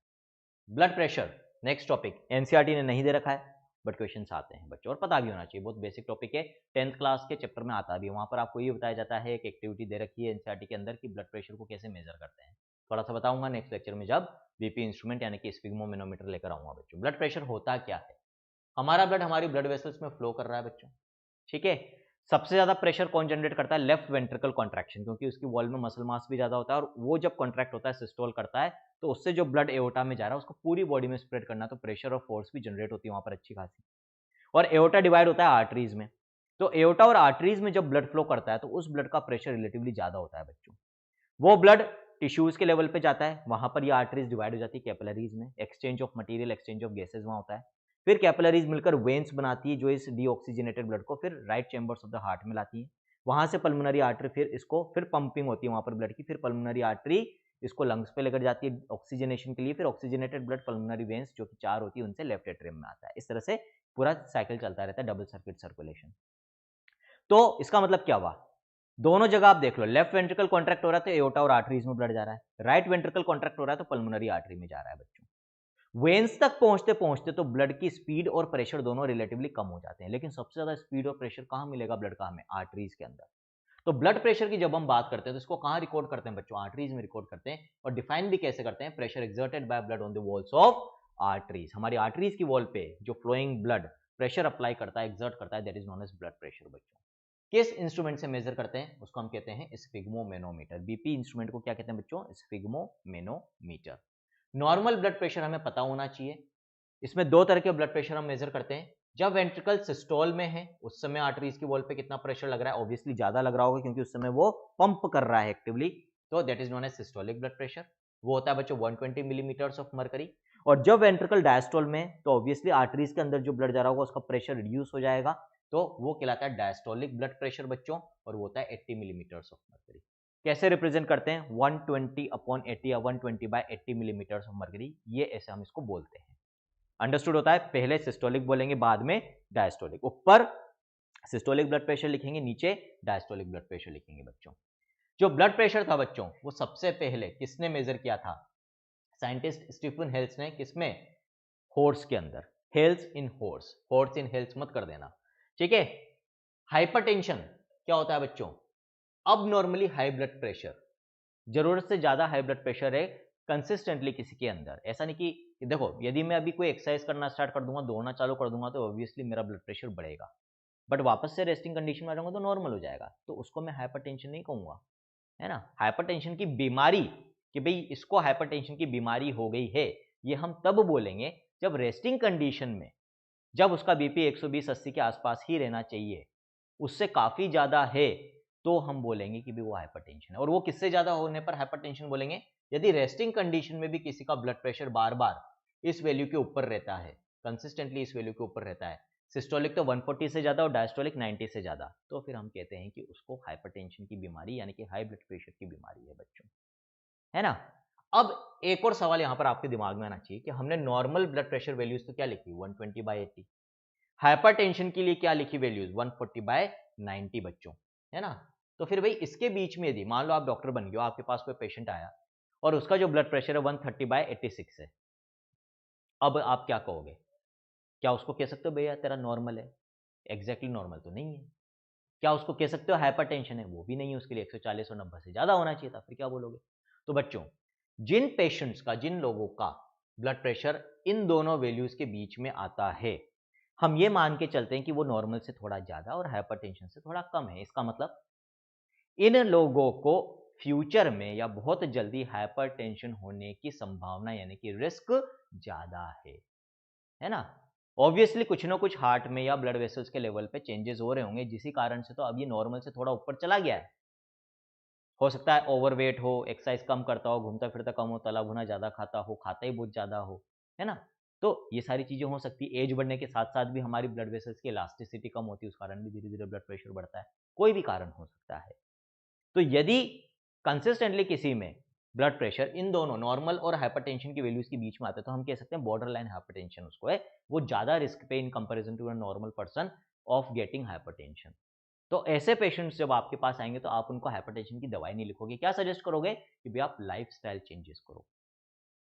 Blood pressure next topic, NCERT ने नहीं दे रखा है बट क्वेश्चंस आते हैं बच्चों, और पता भी होना चाहिए, बहुत बेसिक टॉपिक है, 10th क्लास के चैप्टर में आता भी है। वहाँ पर आपको ये बताया जाता है, एक एक्टिविटी दे रखी है एनसीईआरटी के अंदर कि ब्लड प्रेशर को कैसे मेजर करते हैं। थोड़ा सा बताऊंगा नेक्स्ट लेक्चर में जब बीपी इंस्ट्रूमेंट यानी कि स्फिग्मोमेनोमीटर लेकर आऊंगा बच्चों। ब्लड प्रेशर होता क्या है? हमारा ब्लड हमारी ब्लड वेसल्स में फ्लो कर रहा है बच्चों, ठीक है। सबसे ज्यादा प्रेशर कौन जनरेट करता है? लेफ्ट वेंट्रिकल कॉन्ट्रैक्शन, क्योंकि उसकी वॉल में मसल मास भी ज्यादा होता है, और वो जब कॉन्ट्रैक्ट होता है, सिस्टोल करता है, तो उससे जो ब्लड एओर्टा में जा रहा है उसको पूरी बॉडी में स्प्रेड करना, तो प्रेशर और फोर्स भी जनरेट होती है वहां पर अच्छी खासी। और एओर्टा डिवाइड होता है आर्टरीज में, तो एओर्टा और आर्टरीज में जब ब्लड फ्लो करता है तो उस ब्लड का प्रेशर रिलेटिवली ज्यादा होता है बच्चों। वो ब्लड टिश्यूज के लेवल पे जाता है, वहां पर ये आर्टरीज डिवाइड हो जाती है कैपिलरीज में, exchange of material, exchange of gases वहां होता है। फिर कैपिलरीज मिलकर वेन्स बनाती है जो इस डीऑक्सीजनेटेड ब्लड को फिर right chambers of the heart में लाती है। वहां से पल्मोनरी आर्टरी फिर इसको फिर पंपिंग होती है वहां पर ब्लड की, फिर पल्मोनरी आर्टरी इसको लंग्स पे लेकर जाती है ऑक्सीजनेशन के लिए, फिर ऑक्सीजनेटेड ब्लड पल्मोनरी वेन्स जो कि 4 होती है उनसे लेफ्ट एट्रियम में आता है। इस तरह से पूरा साइकिल चलता रहता है, डबल सर्किट सर्कुलेशन। तो इसका मतलब क्या हुआ, दोनों जगह आप देख लो, लेफ्ट वेंट्रिकल कॉन्ट्रैक्ट हो रहा है तो एओर्टा और आर्टरीज में ब्लड जा रहा है, राइट वेंट्रिकल कॉन्ट्रैक्ट हो रहा है तो पल्मोनरी आर्टरी में जा रहा है बच्चों। वेन्स तक पहुंचते पहुंचते तो ब्लड की स्पीड और प्रेशर दोनों रिलेटिवली कम हो जाते हैं, लेकिन सबसे ज्यादा स्पीड और प्रेशर कहां मिलेगा ब्लड का, हमें आर्टरीज के अंदर। तो ब्लड प्रेशर की जब हम बात करते हैं तो इसको कहां रिकॉर्ड करते हैं बच्चों, आर्टरीज में रिकॉर्ड करते हैं। और डिफाइन भी कैसे करते हैं, pressure exerted by blood on the walls of arteries. हमारी आर्टरीज की वॉल पे जो फ्लोइंग ब्लड प्रेशर अप्लाई करता है, एक्सर्ट करता है, that is known as blood pressure बच्चों। किस इंस्ट्रूमेंट से मेजर करते हैं, उसको हम कहते हैं स्फिग्मोमेनोमीटर। बीपी इंस्ट्रूमेंट को क्या कहते हैं बच्चों, स्फिग्मोमेनोमीटर। नॉर्मल ब्लड प्रेशर हमें पता होना चाहिए। इसमें दो तरह के ब्लड प्रेशर हम मेजर करते हैं। जब वेंट्रिकल सिस्टोल में है उस समय आर्टरीज की वॉल पे कितना प्रेशर लग रहा है, ऑब्वियसली ज्यादा लग रहा होगा क्योंकि उस समय वो पंप कर रहा है एक्टिवली, तो that is known as systolic blood pressure. वो होता है बच्चों 120 मिलीमीटर्स ऑफ मरकरी। और जब वेंट्रिकल डायस्टोल में, तो ऑब्वियसली आर्टरीज के अंदर जो ब्लड जा रहा होगा उसका प्रेशर रिड्यूस हो जाएगा, तो वो कहलाता है डायस्टोलिक ब्लड प्रेशर बच्चों, और वो होता है 80 मिलीमीटर्स ऑफ मरकरी। कैसे रिप्रेजेंट करते हैं, 120/80 या 120/80 मिलीमीटर्स ऑफ मरकरी, ये ऐसे हम इसको बोलते हैं। अंडरस्टूड होता है, पहले सिस्टोलिक बोलेंगे बाद में डायस्टोलिक। ऊपर सिस्टोलिक ब्लड प्रेशर लिखेंगे, नीचे डायस्टोलिक ब्लड प्रेशर लिखेंगे बच्चों। जो ब्लड प्रेशर था बच्चों वो सबसे पहले किसने मेजर किया था, साइंटिस्ट स्टीफन हेल्स ने। किसमें, हॉर्स के अंदर, हेल्स इन हॉर्स, हॉर्स इन हेल्स मत कर देना, ठीक है। हाइपरटेंशन क्या होता है बच्चों, अब नॉर्मली हाई ब्लड प्रेशर, जरूरत से ज्यादा हाई ब्लड प्रेशर है कंसिस्टेंटली किसी के अंदर। ऐसा नहीं कि देखो यदि मैं अभी कोई एक्सरसाइज करना स्टार्ट कर दूंगा, दौड़ना चालू कर दूंगा, तो ऑब्वियसली मेरा ब्लड प्रेशर बढ़ेगा, बट वापस से रेस्टिंग कंडीशन में आ जाऊंगा तो नॉर्मल हो जाएगा, तो उसको मैं हाइपरटेंशन नहीं कहूंगा, है ना। हाइपरटेंशन की बीमारी, कि भाई इसको हाइपरटेंशन की बीमारी हो गई है, ये हम तब बोलेंगे जब रेस्टिंग कंडीशन में, जब उसका बीपी 120-80 के आसपास ही रहना चाहिए, उससे काफी ज्यादा है तो हम बोलेंगे कि भी वो हाइपरटेंशन है। और वो किससे ज्यादा होने पर हाइपरटेंशन बोलेंगे, यदि रेस्टिंग कंडीशन में भी किसी का ब्लड प्रेशर बार बार इस वैल्यू के ऊपर रहता है, कंसिस्टेंटली इस वैल्यू के ऊपर रहता है, सिस्टोलिक तो 140 से ज्यादा और डायस्टोलिक 90 से ज्यादा, तो फिर हम कहते हैं कि उसको हाइपरटेंशन की बीमारी यानी कि हाई ब्लड प्रेशर की बीमारी है बच्चों, है ना। अब एक और सवाल यहां पर आपके दिमाग में आना चाहिए कि हमने नॉर्मल ब्लड प्रेशर वैल्यूज तो क्या लिखी, 120/80, हाइपरटेंशन के लिए क्या लिखी वैल्यूज, 140/90 बच्चों, है ना। तो फिर भाई इसके बीच में यदि मान लो आप डॉक्टर बन गए हो, आपके पास कोई पेशेंट आया और उसका जो ब्लड प्रेशर है 130/86 है, अब आप क्या कहोगे, क्या उसको कह सकते हो भैया तेरा नॉर्मल है, एग्जैक्टली नॉर्मल तो नहीं है। क्या उसको कह सकते हो हाइपरटेंशन है, वो भी नहीं है, उसके लिए 140 और 90 से ज्यादा होना चाहिए था, फिर क्या बोलोगे। तो बच्चों जिन पेशेंट्स का, जिन लोगों का ब्लड प्रेशर इन दोनों वैल्यूज के बीच में आता है, हम ये मान के चलते हैं कि वो नॉर्मल से थोड़ा ज्यादा और हाइपरटेंशन से थोड़ा कम है। इसका मतलब इन लोगों को फ्यूचर में या बहुत जल्दी हाइपरटेंशन होने की संभावना यानी कि रिस्क ज्यादा है ना। ऑब्वियसली कुछ ना कुछ हार्ट में या ब्लड वेसल्स के लेवल पे चेंजेस हो रहे होंगे, जिसी कारण से तो अब ये नॉर्मल से थोड़ा ऊपर चला गया है। हो सकता है ओवरवेट हो, एक्सरसाइज कम करता हो, घूमता फिरता कम हो, तला भुना ज्यादा खाता हो, खाता ही बहुत ज्यादा हो, है ना। तो ये सारी चीजें हो सकती है। एज बढ़ने के साथ साथ भी हमारी ब्लड वेसल्स की इलास्टिसिटी कम होती है, उस कारण भी धीरे धीरे ब्लड प्रेशर बढ़ता है, कोई भी कारण हो सकता है। तो यदि कंसिस्टेंटली किसी में ब्लड प्रेशर इन दोनों नॉर्मल और हाइपरटेंशन की वैल्यूज के बीच में आता है, तो हम कह सकते हैं बॉर्डर लाइन हाइपरटेंशन उसको है, वो ज्यादा रिस्क पे in comparison to a normal person of getting hypertension. तो ऐसे पेशेंट्स जब आपके पास आएंगे तो आप उनको हाइपरटेंशन की दवाई नहीं लिखोगे, क्या सजेस्ट करोगे कि भाई आप लाइफस्टाइल चेंजेस करो,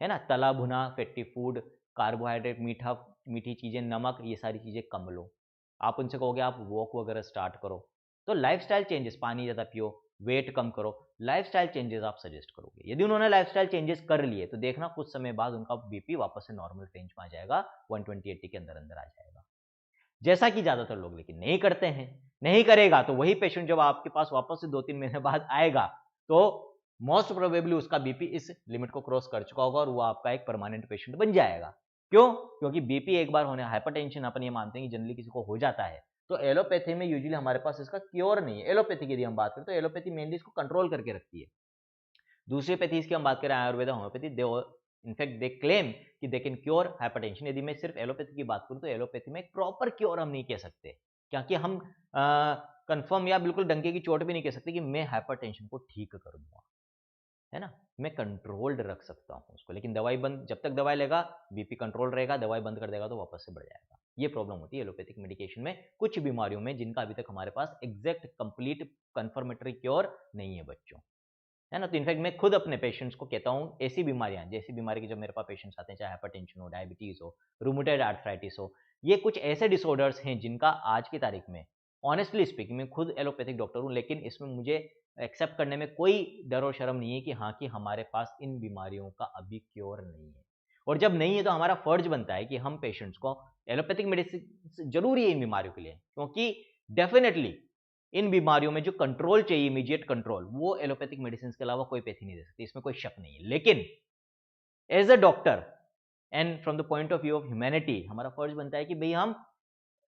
है ना। तला भुना, फैटी फूड, कार्बोहाइड्रेट, मीठा, मीठी चीजें, नमक, ये सारी चीजें कम लो। आप उनसे कहोगे आप वॉक वगैरह स्टार्ट करो। तो लाइफस्टाइल चेंजेस, पानी ज्यादा पियो, वेट कम करो, लाइफस्टाइल चेंजेस आप सजेस्ट करोगे। यदि उन्होंने लाइफस्टाइल चेंजेस कर लिए तो देखना कुछ समय बाद उनका बीपी वापस से नॉर्मल रेंज में आ जाएगा, 120/80 के अंदर अंदर आ जाएगा, जैसा कि ज्यादातर लोग लेकिन नहीं करते हैं। नहीं करेगा तो वही पेशेंट जब आपके पास वापस से 2-3 महीने बाद आएगा तो मोस्ट प्रोबेबली उसका बीपी इस लिमिट को क्रॉस कर चुका होगा और वो आपका एक परमानेंट पेशेंट बन जाएगा। क्यों, क्योंकि बीपी एक बार होने, हाइपरटेंशन अपन ये मानते हैं कि जनरली किसी को हो जाता है तो एलोपैथी में यूजुअली हमारे पास इसका क्योर नहीं है। एलोपैथी की यदि हम बात करें तो एलोपैथी मेनली इसको कंट्रोल करके रखती है। दूसरी पैथीज की हम बात करें Ayurveda homeopathy, they in fact they claim कि दे कैन क्योर हाइपरटेंशन। यदि मैं सिर्फ एलोपैथी की बात करूं तो एलोपैथी में एक प्रॉपर क्योर हम नहीं कह सकते, क्योंकि हम कंफर्म या बिल्कुल डंके की चोट भी नहीं कह सकते कि मैं हाइपरटेंशन को ठीक कर दूंगा, है ना। मैं कंट्रोल्ड रख सकता हूं उसको, लेकिन दवाई बंद, जब तक दवाई लेगा बीपी कंट्रोल रहेगा, दवाई बंद कर देगा तो वापस से बढ़ जाएगा। ये प्रॉब्लम होती है एलोपैथिक मेडिकेशन में कुछ बीमारियों में, जिनका अभी तक हमारे पास एग्जैक्ट कंप्लीट कंफर्मेटरी क्योर नहीं है बच्चों, है ना। तो इनफैक्ट मैं खुद अपने पेशेंट्स को कहता हूँ, ऐसी बीमारियां, जैसी बीमारी की जब मेरे पास पेशेंट्स आते हैं, चाहे हाइपरटेंशन हो, डायबिटीज हो, रूमेटॉइड आर्थराइटिस हो, ये कुछ ऐसे डिसऑर्डर्स हैं जिनका आज की तारीख में ऑनेस्टली स्पीकिंग, मैं खुद एलोपैथिक डॉक्टर हूँ, लेकिन इसमें मुझे एक्सेप्ट करने में कोई डर और शर्म नहीं है कि हाँ, कि हमारे पास इन बीमारियों का अभी क्योर नहीं है। और जब नहीं है तो हमारा फर्ज बनता है कि हम पेशेंट्स को एलोपैथिक मेडिसिन जरूरी है इन बीमारियों के लिए, क्योंकि डेफिनेटली इन बीमारियों में जो कंट्रोल चाहिए, इमीडिएट कंट्रोल, वो एलोपैथिक मेडिसिन के अलावा कोई पैथी नहीं दे सकती, इसमें कोई शक नहीं है। लेकिन as a doctor and from the point of view of humanity, हमारा फर्ज बनता है कि भाई हम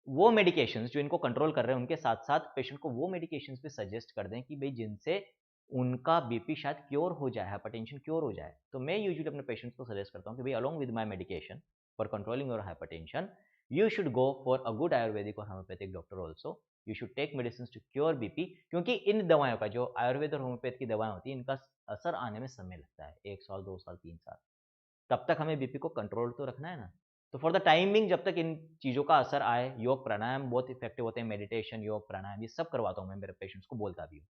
वो मेडिकेशंस जो इनको कंट्रोल कर रहे हैं, उनके साथ साथ पेशेंट को वो मेडिकेशंस भी सजेस्ट कर दें कि भाई जिनसे उनका बीपी शायद क्योर हो जाए, हाइपरटेंशन क्योर हो जाए। तो मैं यूजुअली अपने पेशेंट्स को सजेस्ट करता हूँ कि भाई along with my medication for controlling your hypertension, you should go for a good ayurvedic or homeopathic doctor also. You should take medicines to cure BP, क्योंकि इन दवाओं का, जो आयुर्वेद और होम्योपैथ की दवाएं होती है, इनका असर आने में समय लगता है, 1 साल 2 साल 3 साल, तब तक हमें बीपी को कंट्रोल तो रखना है ना। तो फॉर द टाइमिंग, जब तक इन चीज़ों का असर आए, योग प्राणायाम बहुत इफेक्टिव होते हैं, मेडिटेशन, योग प्राणायाम, ये सब करवाता हूँ मैं मेरे पेशेंट्स को, बोलता भी हूँ।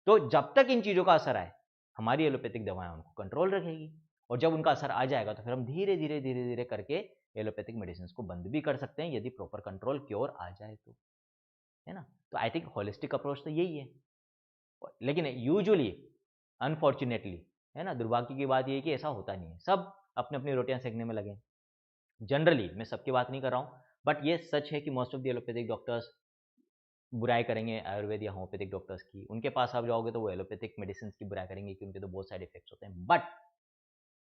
तो जब तक इन चीज़ों का असर आए, हमारी एलोपैथिक दवाएं उनको कंट्रोल रखेगी, और जब उनका असर आ जाएगा तो फिर हम धीरे धीरे धीरे धीरे करके एलोपैथिक मेडिसिन को बंद भी कर सकते हैं, यदि प्रॉपर कंट्रोल क्योर आ जाए तो, है ना। तो आई थिंक होलिस्टिक अप्रोच तो यही है। लेकिन यूजुअली, अनफॉर्चुनेटली, है ना, दुर्भाग्य की बात यह है कि ऐसा होता नहीं है। सब अपने अपनी रोटियां सेकने में लगे। जनरली, मैं सबकी बात नहीं कर रहा हूँ, बट ये सच है कि most of the allopathic doctors बुराई करेंगे आयुर्वेद या होम्योपैथिक डॉक्टर्स की। उनके पास आप जाओगे तो वो एलोपैथिक मेडिसिन की बुराई करेंगे कि उनके तो बहुत साइड इफेक्ट्स होते हैं। बट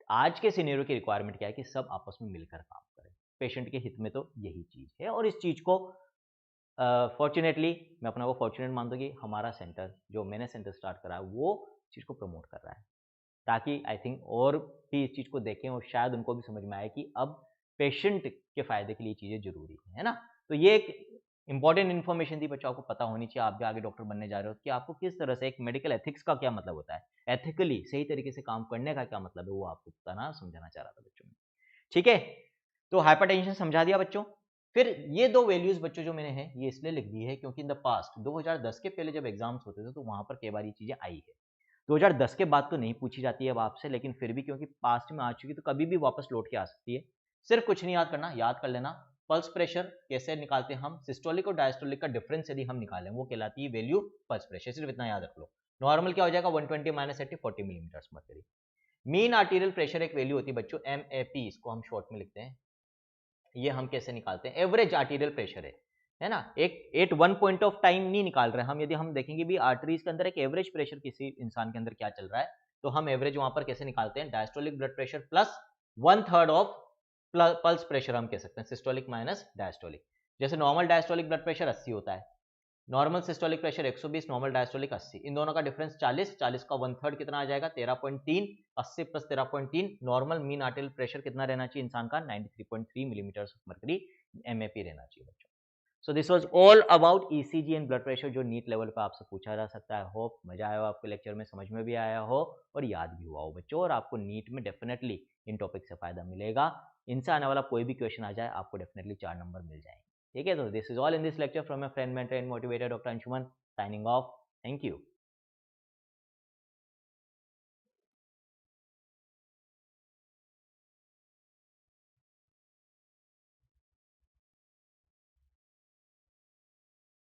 आज के सिनेरियो की रिक्वायरमेंट क्या है कि सब आपस में मिलकर काम करें, पेशेंट के हित में तो यही चीज़ है। और इस चीज़ को फॉर्चुनेटली, मैं अपना वो फॉर्चुनेट मानता हूँ कि हमारा सेंटर, जो मैंने सेंटर स्टार्ट करा है, वो चीज़ को प्रमोट कर रहा है, ताकि आई थिंक और भी इस चीज़ को देखें और शायद उनको भी समझ में आए कि अब पेशेंट के फ़ायदे के लिए चीज़ें ज़रूरी है ना। तो ये एक इंपॉर्टेंट इन्फॉर्मेशन थी बच्चों, आपको पता होनी चाहिए, आप भी आगे डॉक्टर बनने जा रहे हो, कि आपको किस तरह से एक मेडिकल एथिक्स का क्या मतलब होता है, एथिकली सही तरीके से काम करने का क्या मतलब है, वो आपको बताना समझाना चाह रहा था बच्चों में। ठीक है, तो हाइपरटेंशन समझा दिया बच्चों। फिर ये 2 वैल्यूज बच्चों जो मैंने हैं, ये इसलिए लिख दी है क्योंकि इन द पास्ट 2010 के पहले जब एग्जाम्स होते थे तो वहां पर कई बार ये चीजें आई है। 2010 के बाद तो नहीं पूछी जाती है अब आपसे, लेकिन फिर भी क्योंकि पास्ट में आ चुकी तो कभी भी वापस लौट के आ सकती है। सिर्फ कुछ नहीं याद करना, याद कर लेना, पल्स प्रेशर कैसे निकालते हैं हम, सिस्टोलिक और डायस्टोलिक का डिफरेंस यदि हम निकालें, वो कहलाती है वैल्यू पल्स प्रेशर। सिर्फ इतना याद रख लो। नॉर्मल क्या हो जाएगा, 120 minus 80 40 millimetre mercury. Mean arterial pressure एक वैल्यू होती है बच्चों, MAP, इसको हम शॉर्ट में लिखते हैं। ये हम कैसे निकालते हैं, एवरेज आर्टीरियल प्रेशर है ना। एक at one point of time नहीं निकाल रहे हम, यदि हम देखेंगे भी आर्टरीज के अंदर एक एवरेज प्रेशर किसी इंसान के अंदर क्या चल रहा है, तो हम एवरेज वहां पर कैसे निकालते हैं, diastolic blood pressure plus 1/3 of pulse pressure हम कह सकते हैं, सिस्टोलिक माइनस डायस्टोलिक। जैसे नॉर्मल डायस्टोलिक ब्लड प्रेशर 80 होता है, normal systolic pressure 120, normal diastolic 80, इन दोनों का डिफरेंस 40, 40 का 1/3 कितना आ जाएगा, 13.3, 80 plus 13.3, normal mean arterial pressure कितना रहना चाहिए इंसान का, 93.3 मिलीमीटर ऑफ मर्करी, MAP रहना चाहिए बच्चों। So this was all about ECG and blood pressure, जो नीट लेवल पे आपसे पूछा जा सकता है। होप मजा आया हो आपके लेक्चर में, समझ में भी आया हो और याद भी हुआ हो बच्चों, और आपको नीट में डेफिनेटली इन टॉपिक से फायदा मिलेगा। इनसे आने वाला कोई भी क्वेश्चन आ जाए, आपको डेफिनेटली 4 नंबर मिल जाएंगे। ठीक है, तो this is all in this lecture from my friend, mentor and motivator doctor Anshuman, signing off. Thank you.